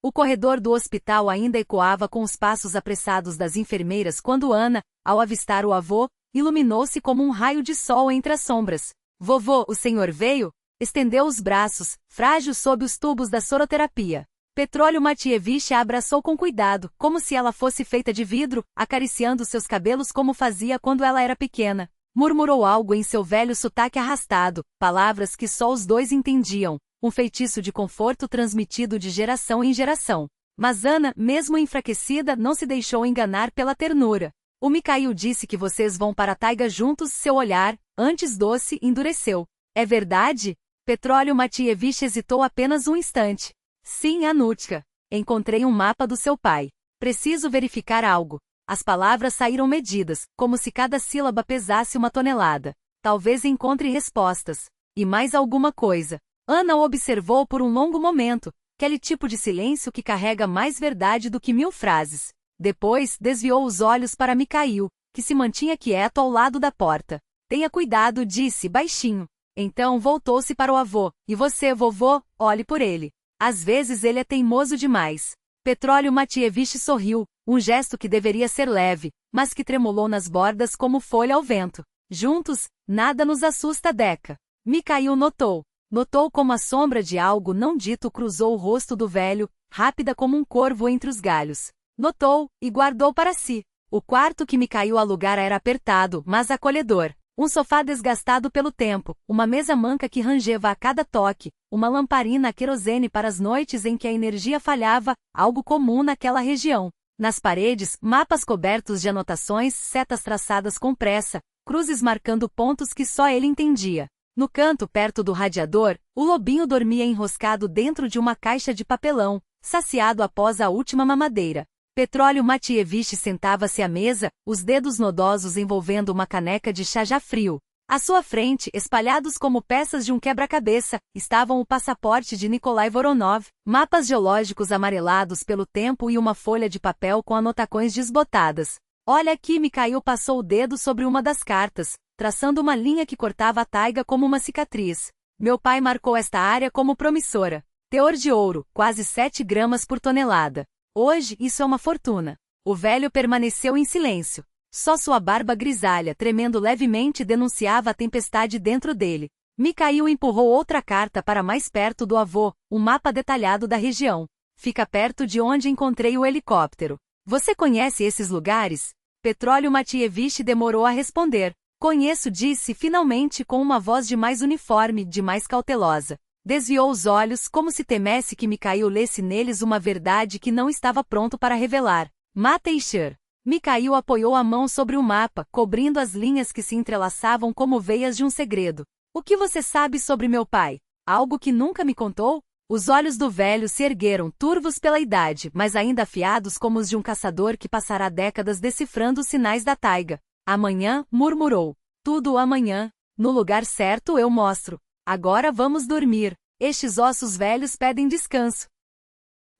O corredor do hospital ainda ecoava com os passos apressados das enfermeiras quando Ana, ao avistar o avô, iluminou-se como um raio de sol entre as sombras. Vovô, o senhor veio? Estendeu os braços, frágil sob os tubos da soroterapia. Petróleo Matievich a abraçou com cuidado, como se ela fosse feita de vidro, acariciando seus cabelos como fazia quando ela era pequena. Murmurou algo em seu velho sotaque arrastado, palavras que só os dois entendiam, um feitiço de conforto transmitido de geração em geração. Mas Ana, mesmo enfraquecida, não se deixou enganar pela ternura. O Mikhail disse que vocês vão para a taiga juntos. Seu olhar, antes doce, endureceu. É verdade? Petróleo Matievich hesitou apenas um instante. Sim, Anutka. Encontrei um mapa do seu pai. Preciso verificar algo. As palavras saíram medidas, como se cada sílaba pesasse uma tonelada. Talvez encontre respostas. E mais alguma coisa. Ana o observou por um longo momento, aquele tipo de silêncio que carrega mais verdade do que 1000 frases. Depois, desviou os olhos para Mikhail, que se mantinha quieto ao lado da porta. Tenha cuidado, disse baixinho. Então voltou-se para o avô. E você, vovô, olhe por ele. Às vezes ele é teimoso demais. Petróleo Matievich sorriu, um gesto que deveria ser leve, mas que tremulou nas bordas como folha ao vento. Juntos, nada nos assusta, Deca. Mikhail notou. Notou como a sombra de algo não dito cruzou o rosto do velho, rápida como um corvo entre os galhos. Notou, e guardou para si. O quarto que Mikhail alugara era apertado, mas acolhedor. Um sofá desgastado pelo tempo, uma mesa manca que rangeva a cada toque, uma lamparina a querosene para as noites em que a energia falhava, algo comum naquela região. Nas paredes, mapas cobertos de anotações, setas traçadas com pressa, cruzes marcando pontos que só ele entendia. No canto perto do radiador, o lobinho dormia enroscado dentro de uma caixa de papelão, saciado após a última mamadeira. Petróleo Matievich sentava-se à mesa, os dedos nodosos envolvendo uma caneca de chá já frio. À sua frente, espalhados como peças de um quebra-cabeça, estavam o passaporte de Nikolai Voronov, mapas geológicos amarelados pelo tempo e uma folha de papel com anotacões desbotadas. Olha aqui, Mikhail passou o dedo sobre uma das cartas, traçando uma linha que cortava a taiga como uma cicatriz. Meu pai marcou esta área como promissora. Teor de ouro, quase 7 gramas por tonelada. Hoje, isso é uma fortuna. O velho permaneceu em silêncio. Só sua barba grisalha, tremendo levemente, denunciava a tempestade dentro dele. Mikhail empurrou outra carta para mais perto do avô, um mapa detalhado da região. Fica perto de onde encontrei o helicóptero. Você conhece esses lugares? Petróleo Matievich demorou a responder. Conheço, disse finalmente com uma voz de mais uniforme, de mais cautelosa. Desviou os olhos como se temesse que Mikhail lesse neles uma verdade que não estava pronto para revelar. Mateicher. Mikhail apoiou a mão sobre o mapa, cobrindo as linhas que se entrelaçavam como veias de um segredo. O que você sabe sobre meu pai? Algo que nunca me contou? Os olhos do velho se ergueram, turvos pela idade, mas ainda afiados como os de um caçador que passará décadas decifrando os sinais da taiga. Amanhã, murmurou. Tudo amanhã. No lugar certo eu mostro. Agora vamos dormir. Estes ossos velhos pedem descanso.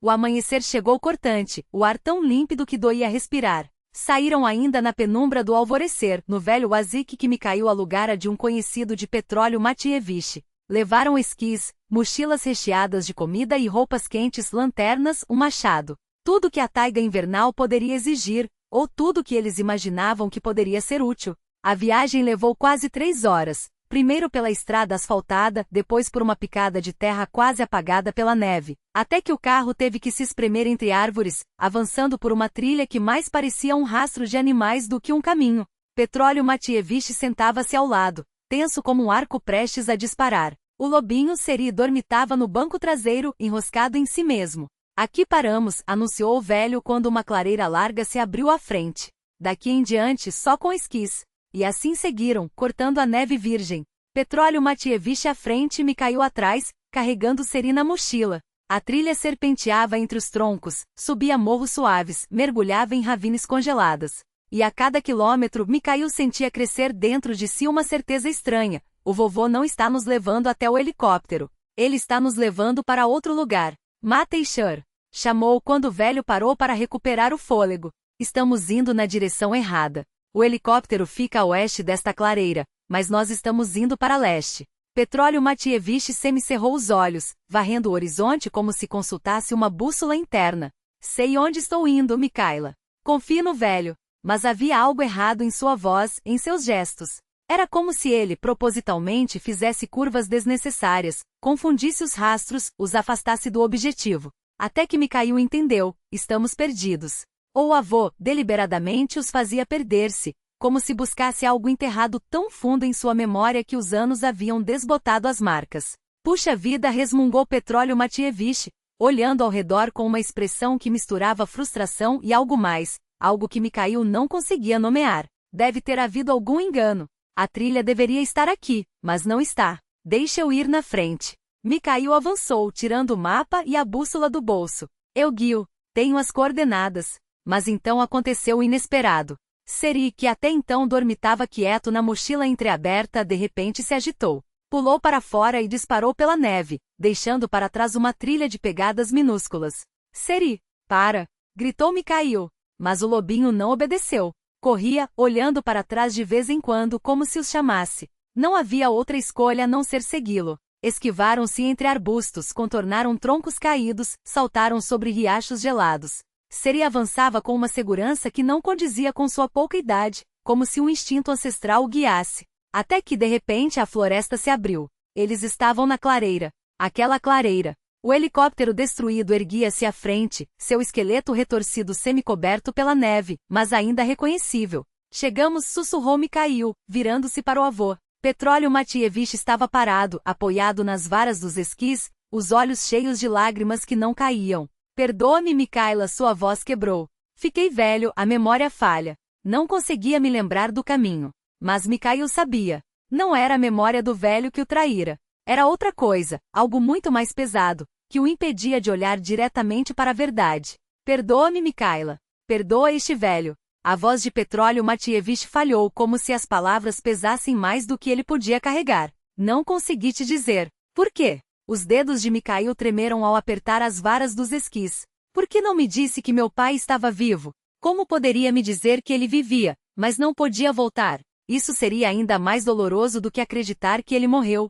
O amanhecer chegou cortante, o ar tão límpido que doía respirar. Saíram ainda na penumbra do alvorecer, no velho oásis que Mikhail alugara de um conhecido de Petróleo Matievich. Levaram esquis, mochilas recheadas de comida e roupas quentes, lanternas, um machado. Tudo que a taiga invernal poderia exigir, ou tudo que eles imaginavam que poderia ser útil. A viagem levou quase 3 horas. Primeiro pela estrada asfaltada, depois por uma picada de terra quase apagada pela neve, até que o carro teve que se espremer entre árvores, avançando por uma trilha que mais parecia um rastro de animais do que um caminho. Petróleo Matievich sentava-se ao lado, tenso como um arco prestes a disparar. O lobinho Seri dormitava no banco traseiro, enroscado em si mesmo. Aqui paramos, anunciou o velho quando uma clareira larga se abriu à frente. Daqui em diante só com esquis. E assim seguiram, cortando a neve virgem. Petróleo Matievich à frente e Mikhail atrás, carregando Seri na mochila. A trilha serpenteava entre os troncos, subia morros suaves, mergulhava em ravines congeladas. E a cada quilômetro Mikhail sentia crescer dentro de si uma certeza estranha. O vovô não está nos levando até o helicóptero. Ele está nos levando para outro lugar. Mateicher. Chamou quando o velho parou para recuperar o fôlego. Estamos indo na direção errada. O helicóptero fica a oeste desta clareira, mas nós estamos indo para leste. Petróleo Matievich semicerrou os olhos, varrendo o horizonte como se consultasse uma bússola interna. Sei onde estou indo, Mikaila. Confie no velho. Mas havia algo errado em sua voz, em seus gestos. Era como se ele, propositalmente, fizesse curvas desnecessárias, confundisse os rastros, os afastasse do objetivo. Até que Mikhail entendeu, estamos perdidos. Ou o avô, deliberadamente, os fazia perder-se, como se buscasse algo enterrado tão fundo em sua memória que os anos haviam desbotado as marcas. Puxa vida, resmungou Petróleo Matievich, olhando ao redor com uma expressão que misturava frustração e algo mais, algo que Mikhail não conseguia nomear. Deve ter havido algum engano. A trilha deveria estar aqui, mas não está. Deixa eu ir na frente. Mikhail avançou, tirando o mapa e a bússola do bolso. Eu guio. Tenho as coordenadas. Mas então aconteceu o inesperado. Seri, que até então dormitava quieto na mochila entreaberta, de repente se agitou. Pulou para fora e disparou pela neve, deixando para trás uma trilha de pegadas minúsculas. Seri, para! Gritou Mikhail. Mas o lobinho não obedeceu. Corria, olhando para trás de vez em quando como se os chamasse. Não havia outra escolha a não ser segui-lo. Esquivaram-se entre arbustos, contornaram troncos caídos, saltaram sobre riachos gelados. Seri avançava com uma segurança que não condizia com sua pouca idade, como se um instinto ancestral o guiasse. Até que de repente a floresta se abriu. Eles estavam na clareira. Aquela clareira. O helicóptero destruído erguia-se à frente, seu esqueleto retorcido semicoberto pela neve, mas ainda reconhecível. Chegamos, sussurrou Mikhail, virando-se para o avô. Petróleo Matievich estava parado, apoiado nas varas dos esquis, os olhos cheios de lágrimas que não caíam. Perdoa-me, Mikaila, sua voz quebrou. Fiquei velho, a memória falha. Não conseguia me lembrar do caminho. Mas Mikhail sabia. Não era a memória do velho que o traíra. Era outra coisa, algo muito mais pesado, que o impedia de olhar diretamente para a verdade. Perdoa-me, Mikaila. Perdoa este velho. A voz de Petróleo Matievich falhou como se as palavras pesassem mais do que ele podia carregar. Não consegui te dizer. Por quê? Os dedos de Mikhail tremeram ao apertar as varas dos esquis. Por que não me disse que meu pai estava vivo? Como poderia me dizer que ele vivia, mas não podia voltar? Isso seria ainda mais doloroso do que acreditar que ele morreu.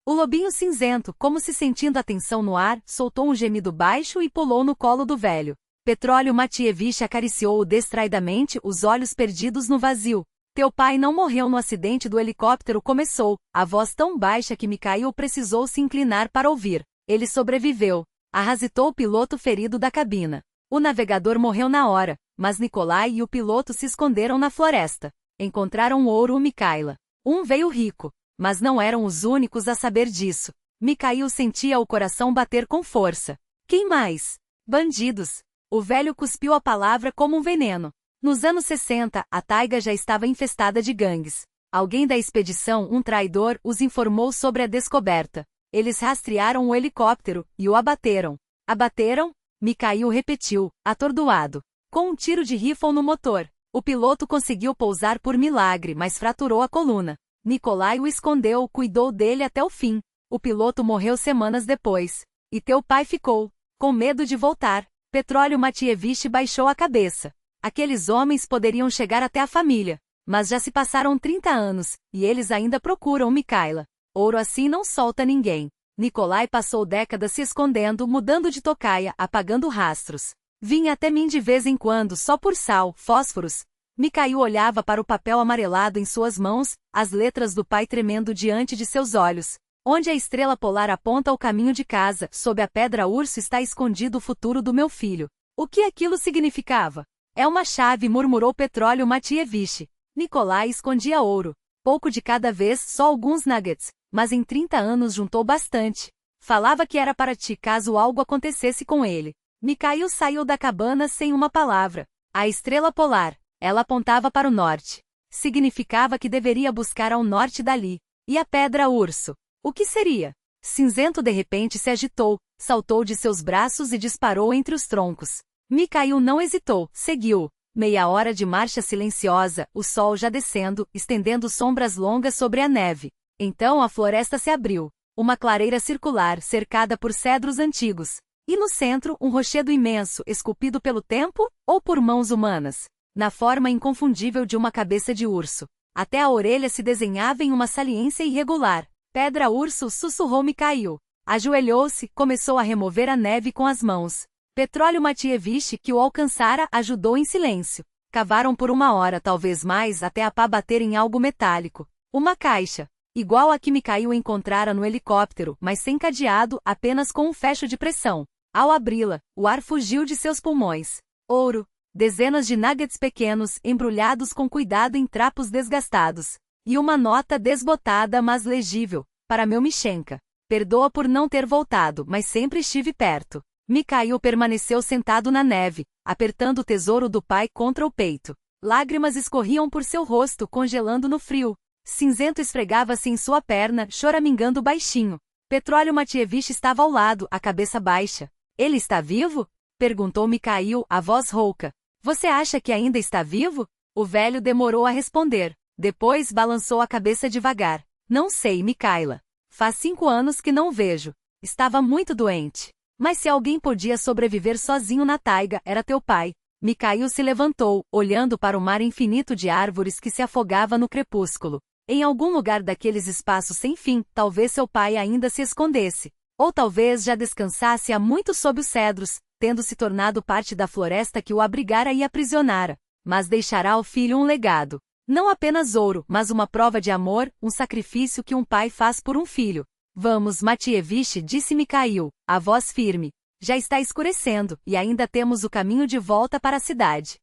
O lobinho cinzento, como se sentindo a tensão no ar, soltou um gemido baixo e pulou no colo do velho. Petróleo Matievich acariciou-o distraidamente, os olhos perdidos no vazio. Teu pai não morreu no acidente do helicóptero, começou, a voz tão baixa que Mikhail precisou se inclinar para ouvir. Ele sobreviveu. Arrasitou o piloto ferido da cabina. O navegador morreu na hora, mas Nikolai e o piloto se esconderam na floresta. Encontraram ouro, Mikaila. Um veio rico. Mas não eram os únicos a saber disso. Mikhail sentia o coração bater com força. Quem mais? Bandidos. O velho cuspiu a palavra como um veneno. Nos anos 60, a taiga já estava infestada de gangues. Alguém da expedição, um traidor, os informou sobre a descoberta. Eles rastrearam o helicóptero e o abateram. Abateram? Mikhail repetiu, atordoado. Com um tiro de rifle no motor. O piloto conseguiu pousar por milagre, mas fraturou a coluna. Nikolai o escondeu, cuidou dele até o fim. O piloto morreu semanas depois. E teu pai ficou, com medo de voltar. Petróleo Matievich baixou a cabeça. Aqueles homens poderiam chegar até a família. Mas já se passaram 30 anos, e eles ainda procuram Mikaila. Ouro assim não solta ninguém. Nikolai passou décadas se escondendo, mudando de tocaia, apagando rastros. Vinha até mim de vez em quando só por sal, fósforos. Mikhail olhava para o papel amarelado em suas mãos, as letras do pai tremendo diante de seus olhos. Onde a estrela polar aponta o caminho de casa, sob a pedra urso está escondido o futuro do meu filho. O que aquilo significava? É uma chave, murmurou Petróleo Matievich. Nikolai escondia ouro. Pouco de cada vez, só alguns nuggets, mas em 30 anos juntou bastante. Falava que era para ti caso algo acontecesse com ele. Mikhail saiu da cabana sem uma palavra. A estrela polar. Ela apontava para o norte. Significava que deveria buscar ao norte dali. E a pedra urso? O que seria? Cinzento de repente se agitou, saltou de seus braços e disparou entre os troncos. Mikhail não hesitou, seguiu. Meia hora de marcha silenciosa, o sol já descendo, estendendo sombras longas sobre a neve. Então a floresta se abriu. Uma clareira circular, cercada por cedros antigos. E no centro, um rochedo imenso, esculpido pelo tempo, ou por mãos humanas. na forma inconfundível de uma cabeça de urso. Até a orelha se desenhava em uma saliência irregular. Pedra-urso, sussurrou Mikhail. Ajoelhou-se, começou a remover a neve com as mãos. Petróleo Matievich, que o alcançara, ajudou em silêncio. Cavaram por 1 hora, talvez mais, até a pá bater em algo metálico. Uma caixa. Igual a que Mikhail encontrara no helicóptero, mas sem cadeado, apenas com um fecho de pressão. Ao abri-la, o ar fugiu de seus pulmões. Ouro. Dezenas de nuggets pequenos, embrulhados com cuidado em trapos desgastados. E uma nota desbotada, mas legível, para meu Mishenka. Perdoa por não ter voltado, mas sempre estive perto. Mikhail permaneceu sentado na neve, apertando o tesouro do pai contra o peito. Lágrimas escorriam por seu rosto, congelando no frio. Cinzento esfregava-se em sua perna, choramingando baixinho. Petróleo Matievich estava ao lado, a cabeça baixa. Ele está vivo? Perguntou Mikhail, a voz rouca. Você acha que ainda está vivo? O velho demorou a responder. Depois balançou a cabeça devagar. Não sei, Mikhaila. Faz 5 anos que não vejo. Estava muito doente. Mas se alguém podia sobreviver sozinho na taiga, era teu pai. Mikhail se levantou, olhando para o mar infinito de árvores que se afogava no crepúsculo. Em algum lugar daqueles espaços sem fim, talvez seu pai ainda se escondesse. Ou talvez já descansasse há muito sob os cedros, tendo se tornado parte da floresta que o abrigara e aprisionara. Mas deixará ao filho um legado. Não apenas ouro, mas uma prova de amor, um sacrifício que um pai faz por um filho. Vamos, Matievich, disse Mikhail, a voz firme. Já está escurecendo, e ainda temos o caminho de volta para a cidade.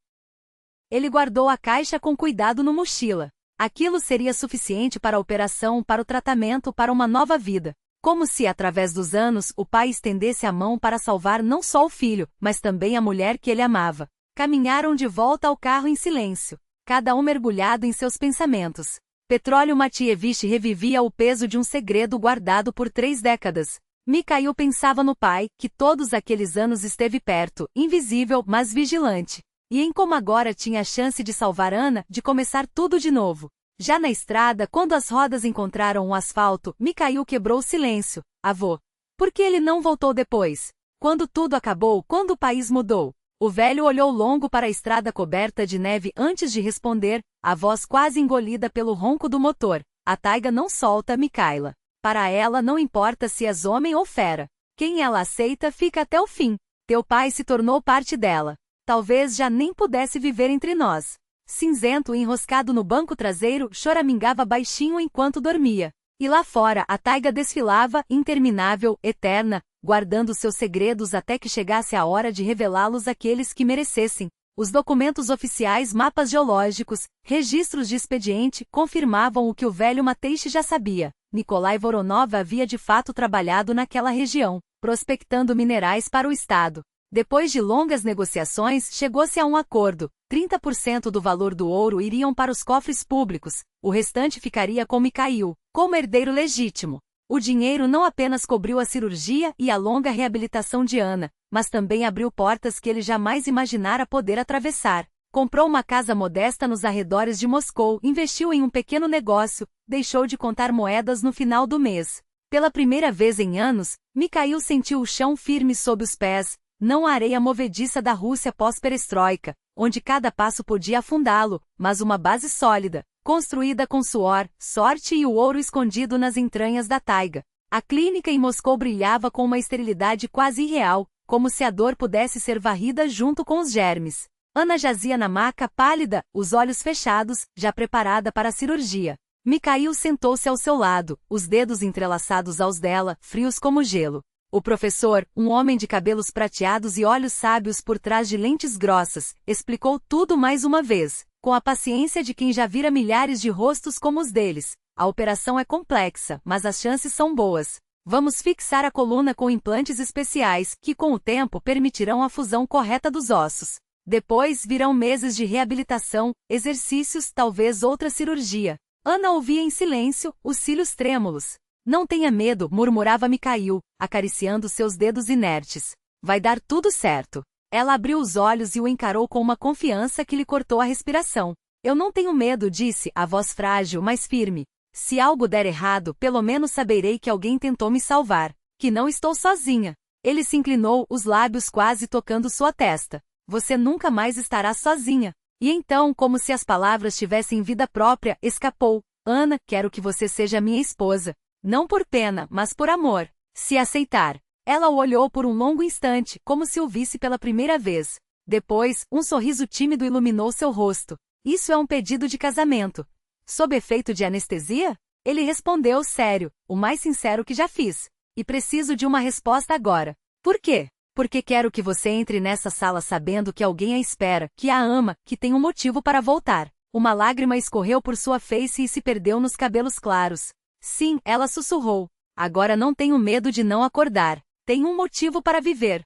Ele guardou a caixa com cuidado no mochila. Aquilo seria suficiente para a operação, para o tratamento, para uma nova vida. Como se, através dos anos, o pai estendesse a mão para salvar não só o filho, mas também a mulher que ele amava. Caminharam de volta ao carro em silêncio. Cada um mergulhado em seus pensamentos. Petróleo Matievich revivia o peso de um segredo guardado por 3 décadas. Mikhail pensava no pai, que todos aqueles anos esteve perto, invisível, mas vigilante. E em como agora tinha a chance de salvar Anna, de começar tudo de novo. Já na estrada, quando as rodas encontraram o asfalto, Mikhail quebrou o silêncio. Avô. Por que ele não voltou depois? Quando tudo acabou, quando o país mudou? O velho olhou longo para a estrada coberta de neve antes de responder, a voz quase engolida pelo ronco do motor. A taiga não solta, Mikhaila. Para ela não importa se és homem ou fera. Quem ela aceita fica até o fim. Teu pai se tornou parte dela. Talvez já nem pudesse viver entre nós. Cinzento, enroscado no banco traseiro, choramingava baixinho enquanto dormia. E lá fora, a taiga desfilava, interminável, eterna, guardando seus segredos até que chegasse a hora de revelá-los àqueles que merecessem. Os documentos oficiais, mapas geológicos, registros de expediente, confirmavam o que o velho Mateixe já sabia. Nikolai Voronov havia de fato trabalhado naquela região, prospectando minerais para o Estado. Depois de longas negociações, chegou-se a um acordo. 30% do valor do ouro iriam para os cofres públicos, o restante ficaria com Mikhail, como herdeiro legítimo. O dinheiro não apenas cobriu a cirurgia e a longa reabilitação de Anna, mas também abriu portas que ele jamais imaginara poder atravessar. Comprou uma casa modesta nos arredores de Moscou, investiu em um pequeno negócio, deixou de contar moedas no final do mês. Pela primeira vez em anos, Mikhail sentiu o chão firme sob os pés, não a areia movediça da Rússia pós-perestroika, onde cada passo podia afundá-lo, mas uma base sólida, construída com suor, sorte e o ouro escondido nas entranhas da taiga. A clínica em Moscou brilhava com uma esterilidade quase irreal, como se a dor pudesse ser varrida junto com os germes. Anna jazia na maca pálida, os olhos fechados, já preparada para a cirurgia. Mikhail sentou-se ao seu lado, os dedos entrelaçados aos dela, frios como gelo. O professor, um homem de cabelos prateados e olhos sábios por trás de lentes grossas, explicou tudo mais uma vez, com a paciência de quem já vira milhares de rostos como os deles. A operação é complexa, mas as chances são boas. Vamos fixar a coluna com implantes especiais, que com o tempo permitirão a fusão correta dos ossos. Depois virão meses de reabilitação, exercícios, talvez outra cirurgia. Anna ouvia em silêncio, os cílios trêmulos. Não tenha medo, murmurava Mikhail, acariciando seus dedos inertes. Vai dar tudo certo. Ela abriu os olhos e o encarou com uma confiança que lhe cortou a respiração. Eu não tenho medo, disse, a voz frágil, mas firme. Se algo der errado, pelo menos saberei que alguém tentou me salvar, que não estou sozinha. Ele se inclinou, os lábios quase tocando sua testa. Você nunca mais estará sozinha. E então, como se as palavras tivessem vida própria, escapou: Ana, quero que você seja minha esposa. Não por pena, mas por amor. Se aceitar. Ela o olhou por um longo instante, como se o visse pela primeira vez. Depois, um sorriso tímido iluminou seu rosto. Isso é um pedido de casamento. Sob efeito de anestesia? Ele respondeu sério, o mais sincero que já fiz. E preciso de uma resposta agora. Por quê? Porque quero que você entre nessa sala sabendo que alguém a espera, que a ama, que tem um motivo para voltar. Uma lágrima escorreu por sua face e se perdeu nos cabelos claros. Sim, ela sussurrou. Agora não tenho medo de não acordar. Tenho um motivo para viver.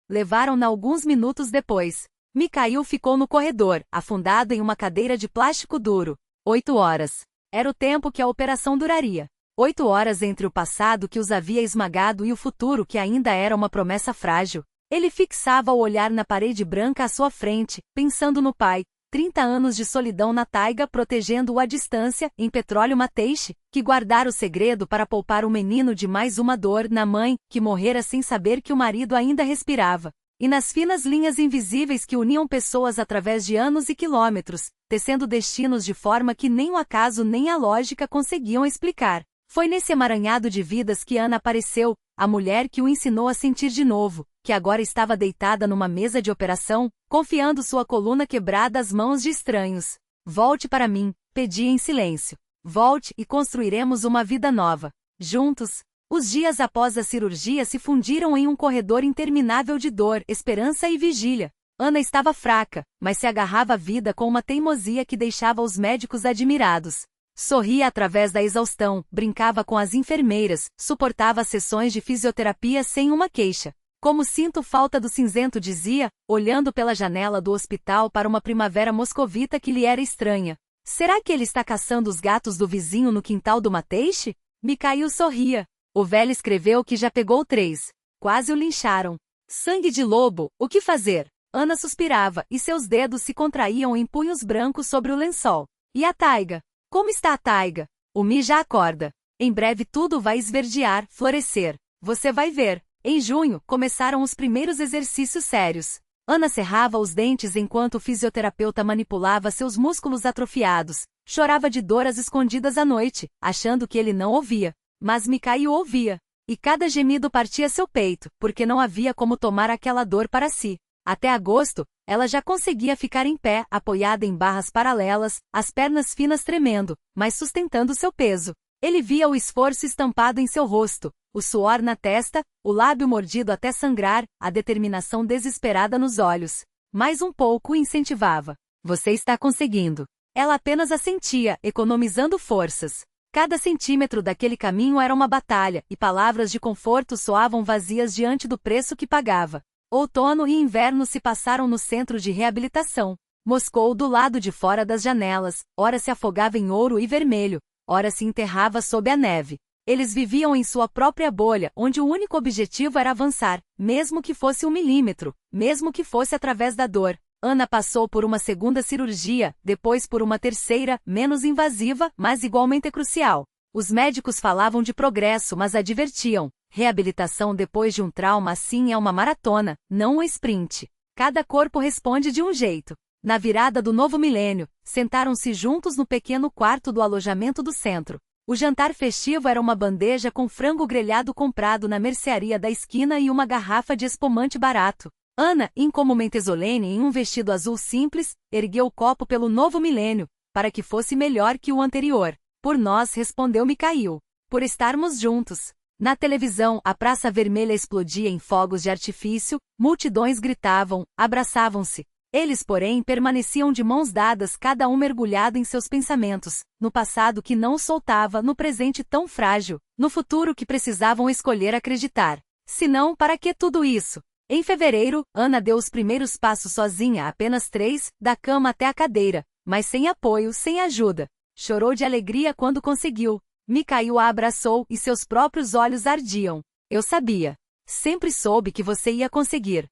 Levaram-na alguns minutos depois. Mikhail ficou no corredor, afundado em uma cadeira de plástico duro. 8 horas. Era o tempo que a operação duraria. 8 horas entre o passado que os havia esmagado e o futuro que ainda era uma promessa frágil. Ele fixava o olhar na parede branca à sua frente, pensando no pai. 30 anos de solidão na taiga protegendo-o à distância, em Petróleo Mateixe, que guardara o segredo para poupar o menino de mais uma dor na mãe, que morrera sem saber que o marido ainda respirava. E nas finas linhas invisíveis que uniam pessoas através de anos e quilômetros, tecendo destinos de forma que nem o acaso nem a lógica conseguiam explicar. Foi nesse emaranhado de vidas que Ana apareceu, a mulher que o ensinou a sentir de novo, que agora estava deitada numa mesa de operação, confiando sua coluna quebrada às mãos de estranhos. Volte para mim, pedi em silêncio. Volte e construiremos uma vida nova. Juntos. Os dias após a cirurgia se fundiram em um corredor interminável de dor, esperança e vigília. Ana estava fraca, mas se agarrava à vida com uma teimosia que deixava os médicos admirados. Sorria através da exaustão, brincava com as enfermeiras, suportava sessões de fisioterapia sem uma queixa. Como sinto falta do cinzento, dizia, olhando pela janela do hospital para uma primavera moscovita que lhe era estranha. Será que ele está caçando os gatos do vizinho no quintal do Mateixe? Mikhail sorria. O velho escreveu que já pegou 3. Quase o lincharam. Sangue de lobo, o que fazer? Ana suspirava, e seus dedos se contraíam em punhos brancos sobre o lençol. E a taiga? Como está a taiga? O Mi já acorda. Em breve tudo vai esverdear, florescer. Você vai ver. Em junho, começaram os primeiros exercícios sérios. Ana cerrava os dentes enquanto o fisioterapeuta manipulava seus músculos atrofiados. Chorava de dor às escondidas à noite, achando que ele não ouvia. Mas Mikhail ouvia. E cada gemido partia seu peito, porque não havia como tomar aquela dor para si. Até agosto, ela já conseguia ficar em pé, apoiada em barras paralelas, as pernas finas tremendo, mas sustentando seu peso. Ele via o esforço estampado em seu rosto, o suor na testa, o lábio mordido até sangrar, a determinação desesperada nos olhos. Mais um pouco o incentivava. Você está conseguindo. Ela apenas assentia, economizando forças. Cada centímetro daquele caminho era uma batalha, e palavras de conforto soavam vazias diante do preço que pagava. Outono e inverno se passaram no centro de reabilitação. Moscou do lado de fora das janelas, ora se afogava em ouro e vermelho, ora se enterrava sob a neve. Eles viviam em sua própria bolha, onde o único objetivo era avançar, mesmo que fosse 1 milímetro, mesmo que fosse através da dor. Ana passou por uma segunda cirurgia, depois por uma terceira, menos invasiva, mas igualmente crucial. Os médicos falavam de progresso, mas advertiam. Reabilitação depois de um trauma assim é uma maratona, não um sprint. Cada corpo responde de um jeito. Na virada do novo milênio, sentaram-se juntos no pequeno quarto do alojamento do centro. O jantar festivo era uma bandeja com frango grelhado comprado na mercearia da esquina e uma garrafa de espumante barato. Ana, incomumente solene em um vestido azul simples, ergueu o copo pelo novo milênio, para que fosse melhor que o anterior. Por nós, respondeu Mikhail. Por estarmos juntos. Na televisão, a Praça Vermelha explodia em fogos de artifício, multidões gritavam, abraçavam-se. Eles, porém, permaneciam de mãos dadas, cada um mergulhado em seus pensamentos, no passado que não o soltava, no presente tão frágil, no futuro que precisavam escolher acreditar. Se não, para que tudo isso? Em fevereiro, Ana deu os primeiros passos sozinha, apenas 3, da cama até a cadeira, mas sem apoio, sem ajuda. Chorou de alegria quando conseguiu. Mikhail a abraçou e seus próprios olhos ardiam. Eu sabia. Sempre soube que você ia conseguir.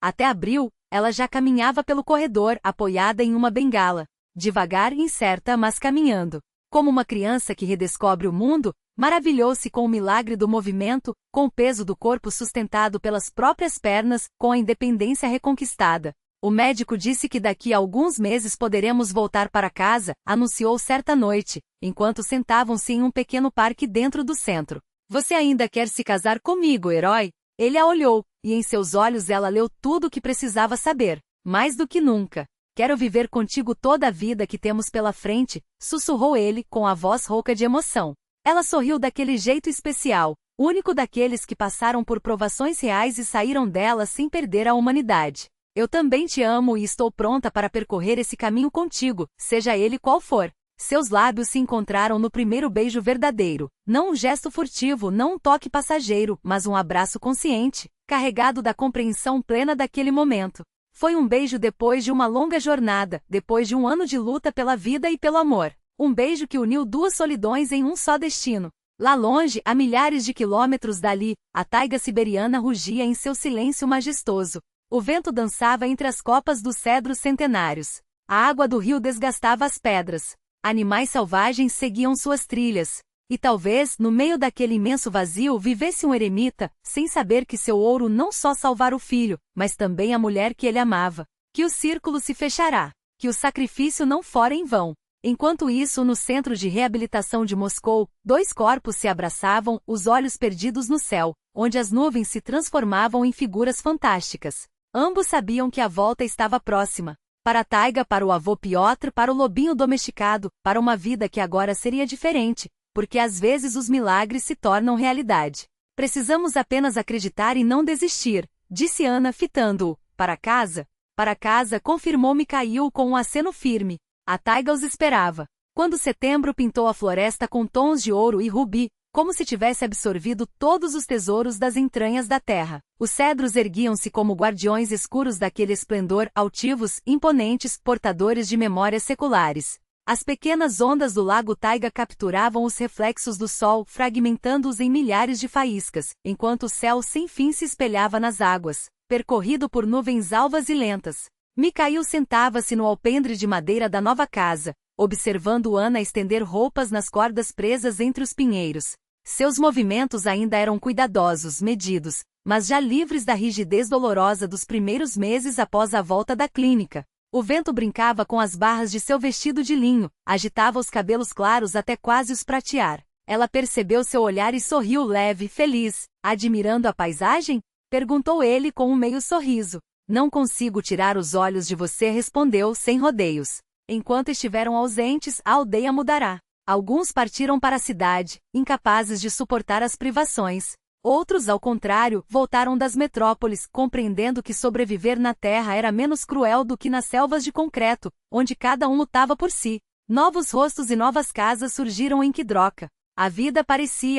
Até abril, ela já caminhava pelo corredor, apoiada em uma bengala. Devagar e incerta, mas caminhando. Como uma criança que redescobre o mundo, maravilhou-se com o milagre do movimento, com o peso do corpo sustentado pelas próprias pernas, com a independência reconquistada. O médico disse que daqui a alguns meses poderemos voltar para casa, anunciou certa noite, enquanto sentavam-se em um pequeno parque dentro do centro. Você ainda quer se casar comigo, herói? Ele a olhou, e em seus olhos ela leu tudo o que precisava saber. Mais do que nunca. Quero viver contigo toda a vida que temos pela frente, sussurrou ele com a voz rouca de emoção. Ela sorriu daquele jeito especial, único daqueles que passaram por provações reais e saíram dela sem perder a humanidade. Eu também te amo e estou pronta para percorrer esse caminho contigo, seja ele qual for. Seus lábios se encontraram no primeiro beijo verdadeiro, não um gesto furtivo, não um toque passageiro, mas um abraço consciente, carregado da compreensão plena daquele momento. Foi um beijo depois de uma longa jornada, depois de um ano de luta pela vida e pelo amor. Um beijo que uniu duas solidões em um só destino. Lá longe, a milhares de quilômetros dali, a taiga siberiana rugia em seu silêncio majestoso. O vento dançava entre as copas dos cedros centenários. A água do rio desgastava as pedras. Animais selvagens seguiam suas trilhas. E talvez, no meio daquele imenso vazio, vivesse um eremita, sem saber que seu ouro não só salvara o filho, mas também a mulher que ele amava. Que o círculo se fechará. Que o sacrifício não fora em vão. Enquanto isso, no centro de reabilitação de Moscou, dois corpos se abraçavam, os olhos perdidos no céu, onde as nuvens se transformavam em figuras fantásticas. Ambos sabiam que a volta estava próxima. Para a taiga, para o avô Piotr, para o lobinho domesticado, para uma vida que agora seria diferente, porque às vezes os milagres se tornam realidade. Precisamos apenas acreditar e não desistir, disse Ana fitando-o. Para casa? Para casa, confirmou Mikhail com um aceno firme. A taiga os esperava. Quando setembro pintou a floresta com tons de ouro e rubi, como se tivesse absorvido todos os tesouros das entranhas da terra. Os cedros erguiam-se como guardiões escuros daquele esplendor, altivos, imponentes, portadores de memórias seculares. As pequenas ondas do lago Taiga capturavam os reflexos do sol, fragmentando-os em milhares de faíscas, enquanto o céu sem fim se espelhava nas águas, percorrido por nuvens alvas e lentas. Mikhail sentava-se no alpendre de madeira da nova casa, observando Ana estender roupas nas cordas presas entre os pinheiros. Seus movimentos ainda eram cuidadosos, medidos, mas já livres da rigidez dolorosa dos primeiros meses após a volta da clínica. O vento brincava com as barras de seu vestido de linho, agitava os cabelos claros até quase os pratear. Ela percebeu seu olhar e sorriu leve, feliz. Admirando a paisagem? Perguntou ele com um meio sorriso. Não consigo tirar os olhos de você, respondeu sem rodeios. Enquanto estiveram ausentes, a aldeia mudará. Alguns partiram para a cidade, incapazes de suportar as privações. Outros, ao contrário, voltaram das metrópoles, compreendendo que sobreviver na terra era menos cruel do que nas selvas de concreto, onde cada um lutava por si. Novos rostos e novas casas surgiram em Kidroka. A vida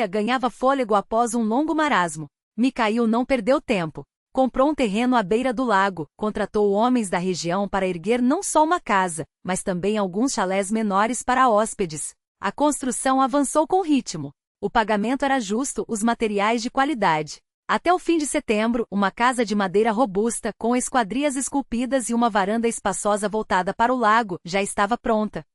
ganhava fôlego após um longo marasmo. Mikhail não perdeu tempo. Comprou um terreno à beira do lago, contratou homens da região para erguer não só uma casa, mas também alguns chalés menores para hóspedes. A construção avançou com ritmo. O pagamento era justo, os materiais de qualidade. Até o fim de setembro, uma casa de madeira robusta, com esquadrias esculpidas e uma varanda espaçosa voltada para o lago, já estava pronta.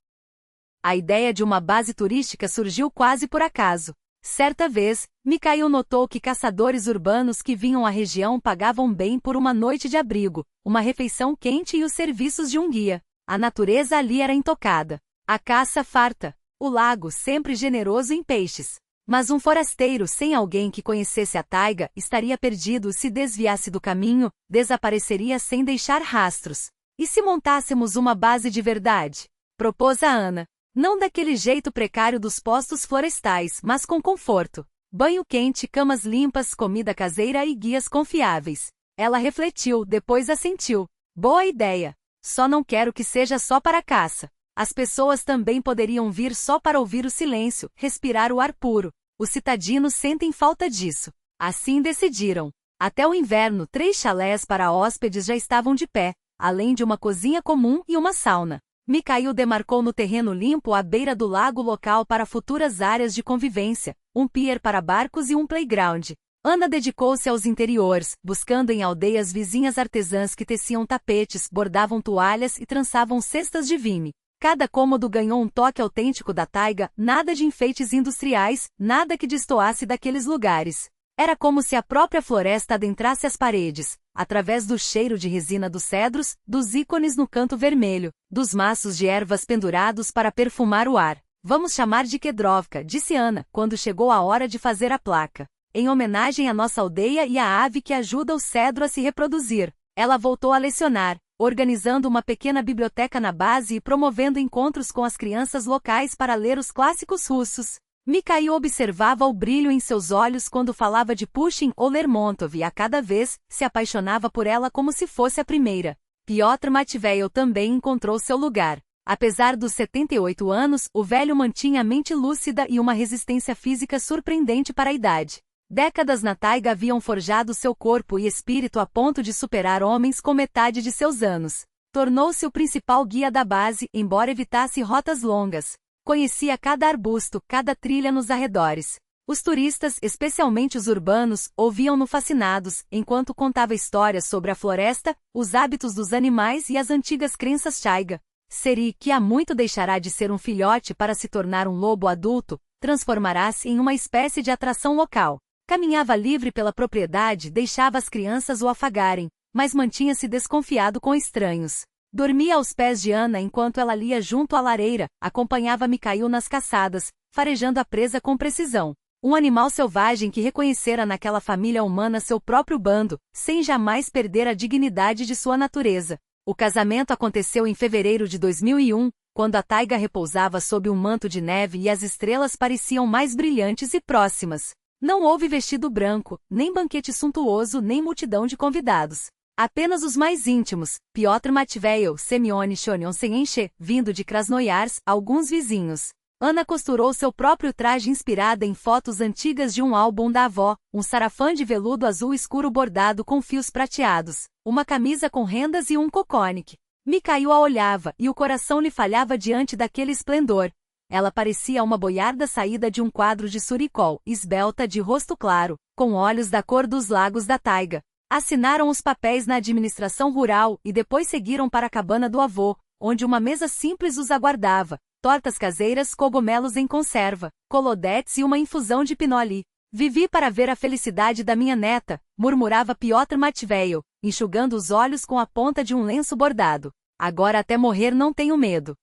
A ideia de uma base turística surgiu quase por acaso. Certa vez, Mikhail notou que caçadores urbanos que vinham à região pagavam bem por uma noite de abrigo, uma refeição quente e os serviços de um guia. A natureza ali era intocada. A caça farta. O lago sempre generoso em peixes. Mas um forasteiro sem alguém que conhecesse a taiga estaria perdido se desviasse do caminho, desapareceria sem deixar rastros. E se montássemos uma base de verdade? Propôs a Ana. Não daquele jeito precário dos postos florestais, mas com conforto. Banho quente, camas limpas, comida caseira e guias confiáveis. Ela refletiu, depois assentiu. Boa ideia. Só não quero que seja só para caça. As pessoas também poderiam vir só para ouvir o silêncio, respirar o ar puro. Os citadinos sentem falta disso. Assim decidiram. Até o inverno, 3 chalés para hóspedes já estavam de pé, além de uma cozinha comum e uma sauna. Mikhail demarcou no terreno limpo à beira do lago local para futuras áreas de convivência, um pier para barcos e um playground. Ana dedicou-se aos interiores, buscando em aldeias vizinhas artesãs que teciam tapetes, bordavam toalhas e trançavam cestas de vime. Cada cômodo ganhou um toque autêntico da taiga, nada de enfeites industriais, nada que destoasse daqueles lugares. Era como se a própria floresta adentrasse as paredes, através do cheiro de resina dos cedros, dos ícones no canto vermelho, dos maços de ervas pendurados para perfumar o ar. Vamos chamar de Kedrovka, disse Ana, quando chegou a hora de fazer a placa. Em homenagem à nossa aldeia e à ave que ajuda o cedro a se reproduzir. Ela voltou a lecionar, organizando uma pequena biblioteca na base e promovendo encontros com as crianças locais para ler os clássicos russos. Mikhail observava o brilho em seus olhos quando falava de Pushkin ou Lermontov e a cada vez se apaixonava por ela como se fosse a primeira. Piotr Matveyev também encontrou seu lugar. Apesar dos 78 anos, o velho mantinha a mente lúcida e uma resistência física surpreendente para a idade. Décadas na taiga haviam forjado seu corpo e espírito a ponto de superar homens com metade de seus anos. Tornou-se o principal guia da base, embora evitasse rotas longas. Conhecia cada arbusto, cada trilha nos arredores. Os turistas, especialmente os urbanos, ouviam-no fascinados, enquanto contava histórias sobre a floresta, os hábitos dos animais e as antigas crenças taiga. Seri, que há muito deixará de ser um filhote para se tornar um lobo adulto, transformará-se em uma espécie de atração local. Caminhava livre pela propriedade, deixava as crianças o afagarem, mas mantinha-se desconfiado com estranhos. Dormia aos pés de Ana enquanto ela lia junto à lareira, acompanhava Mikhail nas caçadas, farejando a presa com precisão. Um animal selvagem que reconhecera naquela família humana seu próprio bando, sem jamais perder a dignidade de sua natureza. O casamento aconteceu em fevereiro de 2001, quando a taiga repousava sob um manto de neve e as estrelas pareciam mais brilhantes e próximas. Não houve vestido branco, nem banquete suntuoso nem multidão de convidados. Apenas os mais íntimos, Piotr Matveyev, Semyon Shonionsenche, vindo de Krasnoyarsk, alguns vizinhos. Ana costurou seu próprio traje inspirada em fotos antigas de um álbum da avó, um sarafã de veludo azul escuro bordado com fios prateados, uma camisa com rendas e um cocônic. Mikhail a olhava e o coração lhe falhava diante daquele esplendor. Ela parecia uma boiarda saída de um quadro de Suricol, esbelta de rosto claro, com olhos da cor dos lagos da taiga. Assinaram os papéis na administração rural e depois seguiram para a cabana do avô, onde uma mesa simples os aguardava, tortas caseiras, cogumelos em conserva, colodetes e uma infusão de pinoli. Vivi para ver a felicidade da minha neta, murmurava Piotr Matveyev, enxugando os olhos com a ponta de um lenço bordado. Agora até morrer não tenho medo.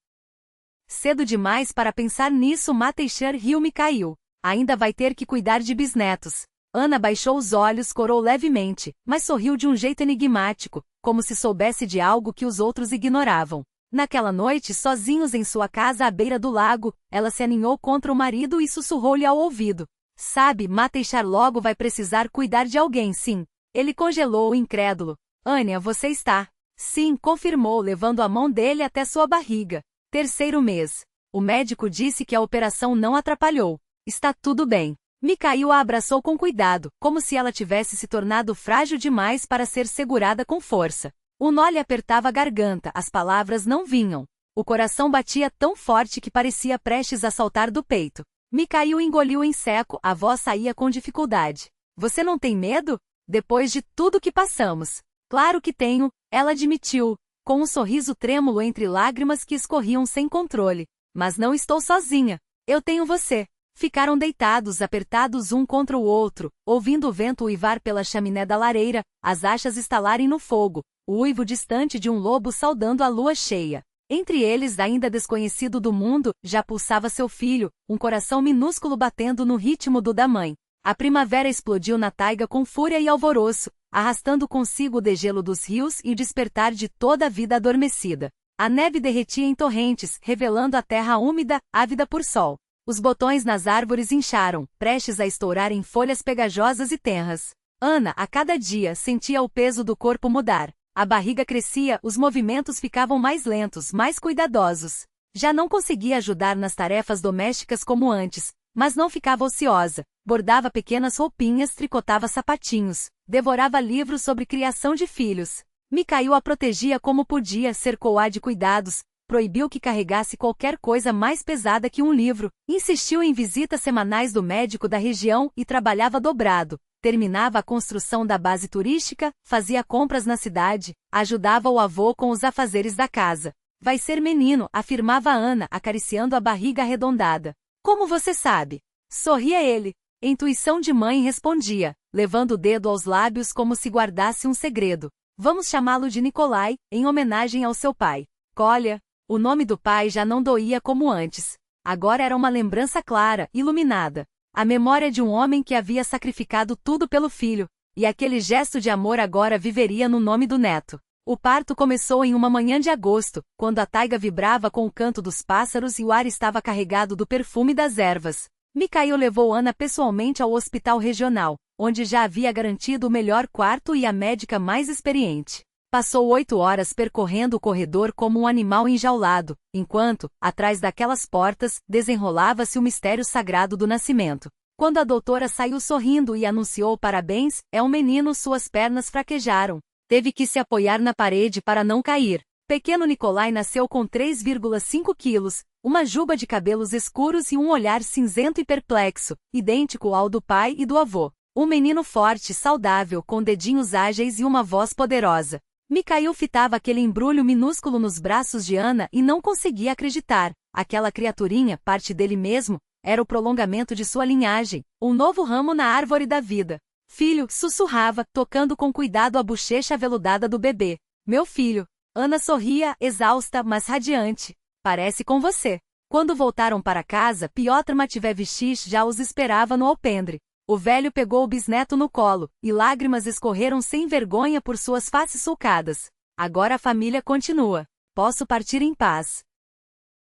Cedo demais para pensar nisso, Mateixer riu Mikhail. Ainda vai ter que cuidar de bisnetos. Ana baixou os olhos, corou levemente, mas sorriu de um jeito enigmático, como se soubesse de algo que os outros ignoravam. Naquela noite, sozinhos em sua casa à beira do lago, ela se aninhou contra o marido e sussurrou-lhe ao ouvido. Sabe, Mateixar logo vai precisar cuidar de alguém, sim. Ele congelou, incrédulo. Ania, você está? Sim, confirmou, levando a mão dele até sua barriga. Terceiro mês. O médico disse que a operação não atrapalhou. Está tudo bem. Mikhail a abraçou com cuidado, como se ela tivesse se tornado frágil demais para ser segurada com força. O nó lhe apertava a garganta, as palavras não vinham. O coração batia tão forte que parecia prestes a saltar do peito. Mikhail engoliu em seco, a voz saía com dificuldade. Você não tem medo? Depois de tudo que passamos. Claro que tenho, ela admitiu, com um sorriso trêmulo entre lágrimas que escorriam sem controle. Mas não estou sozinha. Eu tenho você. Ficaram deitados, apertados um contra o outro, ouvindo o vento uivar pela chaminé da lareira, as achas estalarem no fogo, o uivo distante de um lobo saudando a lua cheia. Entre eles, ainda desconhecido do mundo, já pulsava seu filho, um coração minúsculo batendo no ritmo do da mãe. A primavera explodiu na taiga com fúria e alvoroço, arrastando consigo o degelo dos rios e o despertar de toda a vida adormecida. A neve derretia em torrentes, revelando a terra úmida, ávida por sol. Os botões nas árvores incharam, prestes a estourar em folhas pegajosas e tenras. Ana, a cada dia, sentia o peso do corpo mudar. A barriga crescia, os movimentos ficavam mais lentos, mais cuidadosos. Já não conseguia ajudar nas tarefas domésticas como antes, mas não ficava ociosa. Bordava pequenas roupinhas, tricotava sapatinhos, devorava livros sobre criação de filhos. Mikhail a protegia como podia, cercou-a de cuidados, proibiu que carregasse qualquer coisa mais pesada que um livro, insistiu em visitas semanais do médico da região e trabalhava dobrado. Terminava a construção da base turística, fazia compras na cidade, ajudava o avô com os afazeres da casa. Vai ser menino, afirmava Ana, acariciando a barriga arredondada. Como você sabe? Sorria ele. Intuição de mãe respondia. levando o dedo aos lábios como se guardasse um segredo. Vamos chamá-lo de Nikolai, em homenagem ao seu pai. Kolya. O nome do pai já não doía como antes. Agora era uma lembrança clara, iluminada. A memória de um homem que havia sacrificado tudo pelo filho, e aquele gesto de amor agora viveria no nome do neto. O parto começou em uma manhã de agosto, quando a taiga vibrava com o canto dos pássaros e o ar estava carregado do perfume das ervas. Mikhail levou Ana pessoalmente ao hospital regional, onde já havia garantido o melhor quarto e a médica mais experiente. Passou 8 horas percorrendo o corredor como um animal enjaulado, enquanto, atrás daquelas portas, desenrolava-se o mistério sagrado do nascimento. Quando a doutora saiu sorrindo e anunciou parabéns, é um menino, suas pernas fraquejaram. Teve que se apoiar na parede para não cair. Pequeno Nikolai nasceu com 3,5 quilos, uma juba de cabelos escuros e um olhar cinzento e perplexo, idêntico ao do pai e do avô. Um menino forte, saudável, com dedinhos ágeis e uma voz poderosa. Mikhail fitava aquele embrulho minúsculo nos braços de Ana e não conseguia acreditar. Aquela criaturinha, parte dele mesmo, era o prolongamento de sua linhagem, um novo ramo na árvore da vida. Filho, sussurrava, tocando com cuidado a bochecha aveludada do bebê. Meu filho. Ana sorria, exausta, mas radiante. Parece com você. Quando voltaram para casa, Piotr Matveyevich já os esperava no alpendre. O velho pegou o bisneto no colo, e lágrimas escorreram sem vergonha por suas faces sulcadas. Agora a família continua. Posso partir em paz.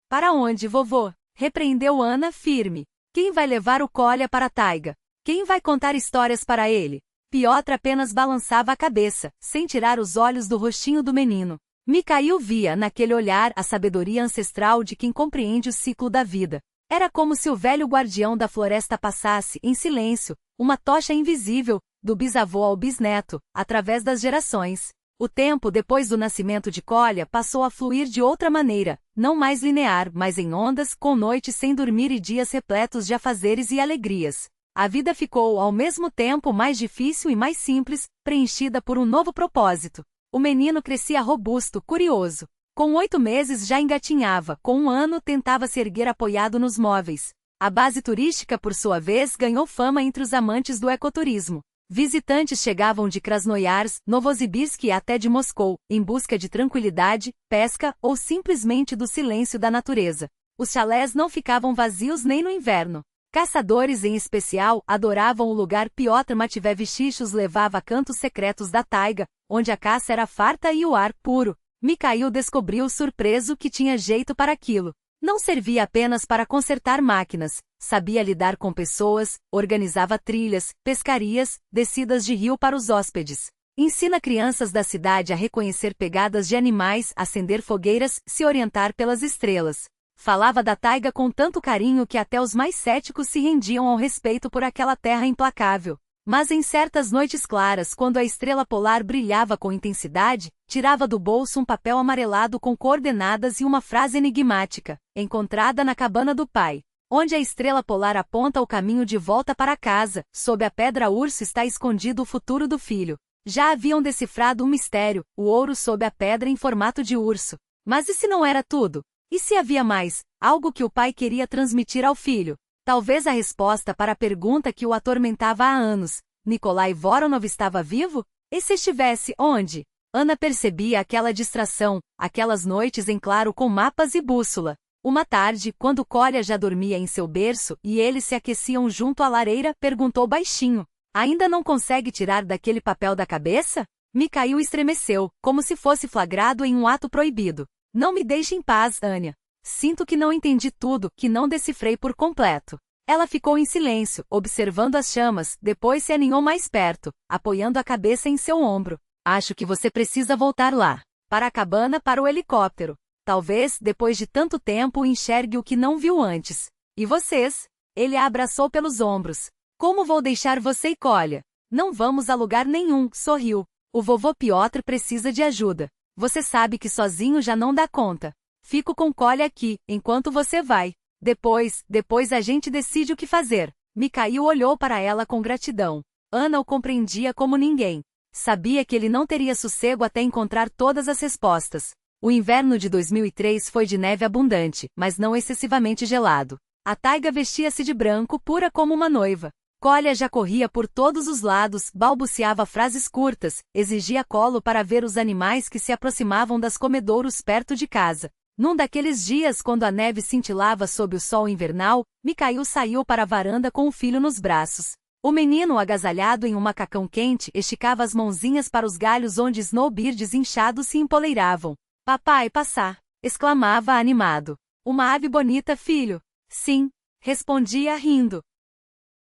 Para onde, vovô? Repreendeu Ana firme. Quem vai levar o Kolya para a taiga? Quem vai contar histórias para ele? Piotr apenas balançava a cabeça, sem tirar os olhos do rostinho do menino. Mikhail via naquele olhar a sabedoria ancestral de quem compreende o ciclo da vida. Era como se o velho guardião da floresta passasse, em silêncio, uma tocha invisível, do bisavô ao bisneto, através das gerações. O tempo depois do nascimento de Kolya passou a fluir de outra maneira, não mais linear, mas em ondas, com noites sem dormir e dias repletos de afazeres e alegrias. A vida ficou, ao mesmo tempo, mais difícil e mais simples, preenchida por um novo propósito. O menino crescia robusto, curioso. Com 8 meses já engatinhava, com 1 ano tentava se erguer apoiado nos móveis. A base turística, por sua vez, ganhou fama entre os amantes do ecoturismo. Visitantes chegavam de Krasnoyarsk, Novosibirsk e até de Moscou, em busca de tranquilidade, pesca ou simplesmente do silêncio da natureza. Os chalés não ficavam vazios nem no inverno. Caçadores, em especial, adoravam o lugar. Piotr Matveyevich os levava a cantos secretos da taiga, onde a caça era farta e o ar puro. Mikhail descobriu surpreso que tinha jeito para aquilo. Não servia apenas para consertar máquinas, sabia lidar com pessoas, organizava trilhas, pescarias, descidas de rio para os hóspedes. Ensina crianças da cidade a reconhecer pegadas de animais, acender fogueiras, se orientar pelas estrelas. Falava da taiga com tanto carinho que até os mais céticos se rendiam ao respeito por aquela terra implacável. Mas em certas noites claras, quando a estrela polar brilhava com intensidade, tirava do bolso um papel amarelado com coordenadas e uma frase enigmática, encontrada na cabana do pai. Onde a estrela polar aponta o caminho de volta para casa, sob a pedra urso está escondido o futuro do filho. Já haviam decifrado um mistério, o ouro sob a pedra em formato de urso. Mas e se não era tudo? E se havia mais, algo que o pai queria transmitir ao filho? Talvez a resposta para a pergunta que o atormentava há anos. Nikolai Voronov estava vivo? E se estivesse, onde? Ana percebia aquela distração, aquelas noites em claro com mapas e bússola. Uma tarde, quando Kolya já dormia em seu berço e eles se aqueciam junto à lareira, perguntou baixinho. Ainda não consegue tirar daquele papel da cabeça? Mikhail estremeceu, como se fosse flagrado em um ato proibido. Não me deixe em paz, Anya. Sinto que não entendi tudo, que não decifrei por completo. Ela ficou em silêncio, observando as chamas, depois se aninhou mais perto, apoiando a cabeça em seu ombro. Acho que você precisa voltar lá. Para a cabana, para o helicóptero. Talvez, depois de tanto tempo, enxergue o que não viu antes. E vocês? Ele a abraçou pelos ombros. Como vou deixar você e Kolya? Não vamos a lugar nenhum, sorriu. O vovô Piotr precisa de ajuda. Você sabe que sozinho já não dá conta. Fico com Kolya aqui, enquanto você vai. Depois a gente decide o que fazer. Mikhail olhou para ela com gratidão. Ana o compreendia como ninguém. Sabia que ele não teria sossego até encontrar todas as respostas. O inverno de 2003 foi de neve abundante, mas não excessivamente gelado. A taiga vestia-se de branco, pura como uma noiva. Kolya já corria por todos os lados, balbuciava frases curtas, exigia colo para ver os animais que se aproximavam das comedouros perto de casa. Num daqueles dias quando a neve cintilava sob o sol invernal, Mikhail saiu para a varanda com o filho nos braços. O menino, agasalhado em um macacão quente, esticava as mãozinhas para os galhos onde snowbirds inchados se empoleiravam. Papai, passar! Exclamava animado. Uma ave bonita, filho. Sim, respondia rindo.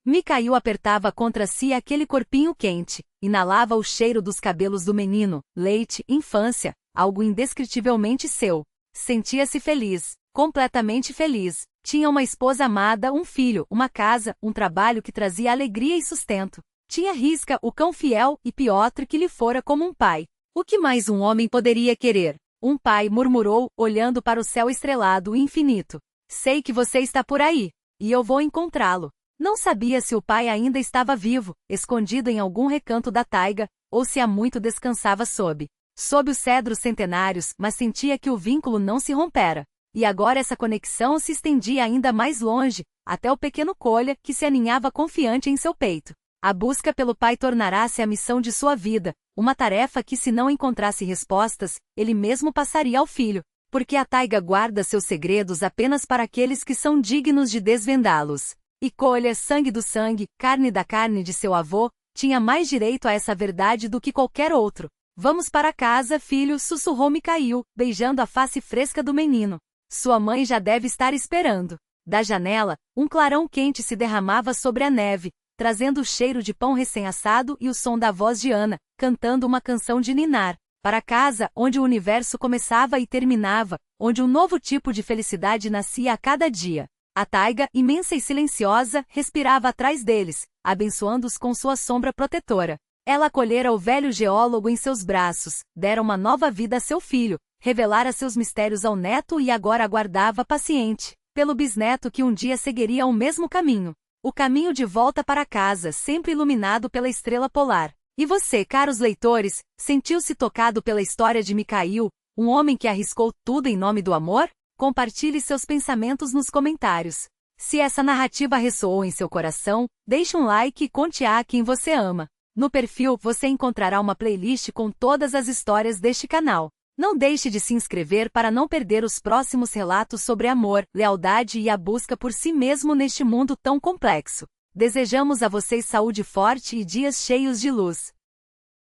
Mikhail apertava contra si aquele corpinho quente, inalava o cheiro dos cabelos do menino, leite, infância, algo indescritivelmente seu. Sentia-se feliz, completamente feliz. Tinha uma esposa amada, um filho, uma casa, um trabalho que trazia alegria e sustento. Tinha Riska, o cão fiel, e Piotr que lhe fora como um pai. O que mais um homem poderia querer? Um pai, murmurou, olhando para o céu estrelado e infinito. Sei que você está por aí, e eu vou encontrá-lo. Não sabia se o pai ainda estava vivo, escondido em algum recanto da taiga, ou se há muito descansava sob os cedros centenários, mas sentia que o vínculo não se rompera. E agora essa conexão se estendia ainda mais longe, até o pequeno Kolya, que se aninhava confiante em seu peito. A busca pelo pai tornará-se a missão de sua vida, uma tarefa que, se não encontrasse respostas, ele mesmo passaria ao filho, porque a taiga guarda seus segredos apenas para aqueles que são dignos de desvendá-los. E Kolya, sangue do sangue, carne da carne de seu avô, tinha mais direito a essa verdade do que qualquer outro. Vamos para casa, filho, sussurrou Mikhail, beijando a face fresca do menino. Sua mãe já deve estar esperando. Da janela, um clarão quente se derramava sobre a neve, trazendo o cheiro de pão recém-assado e o som da voz de Ana, cantando uma canção de ninar. Para casa, onde o universo começava e terminava, onde um novo tipo de felicidade nascia a cada dia. A taiga, imensa e silenciosa, respirava atrás deles, abençoando-os com sua sombra protetora. Ela acolhera o velho geólogo em seus braços, dera uma nova vida a seu filho, revelara seus mistérios ao neto e agora aguardava paciente, pelo bisneto que um dia seguiria o mesmo caminho. O caminho de volta para casa, sempre iluminado pela estrela polar. E você, caros leitores, sentiu-se tocado pela história de Mikhail, um homem que arriscou tudo em nome do amor? Compartilhe seus pensamentos nos comentários. Se essa narrativa ressoou em seu coração, deixe um like e conte a quem você ama. No perfil, você encontrará uma playlist com todas as histórias deste canal. Não deixe de se inscrever para não perder os próximos relatos sobre amor, lealdade e a busca por si mesmo neste mundo tão complexo. Desejamos a vocês saúde forte e dias cheios de luz.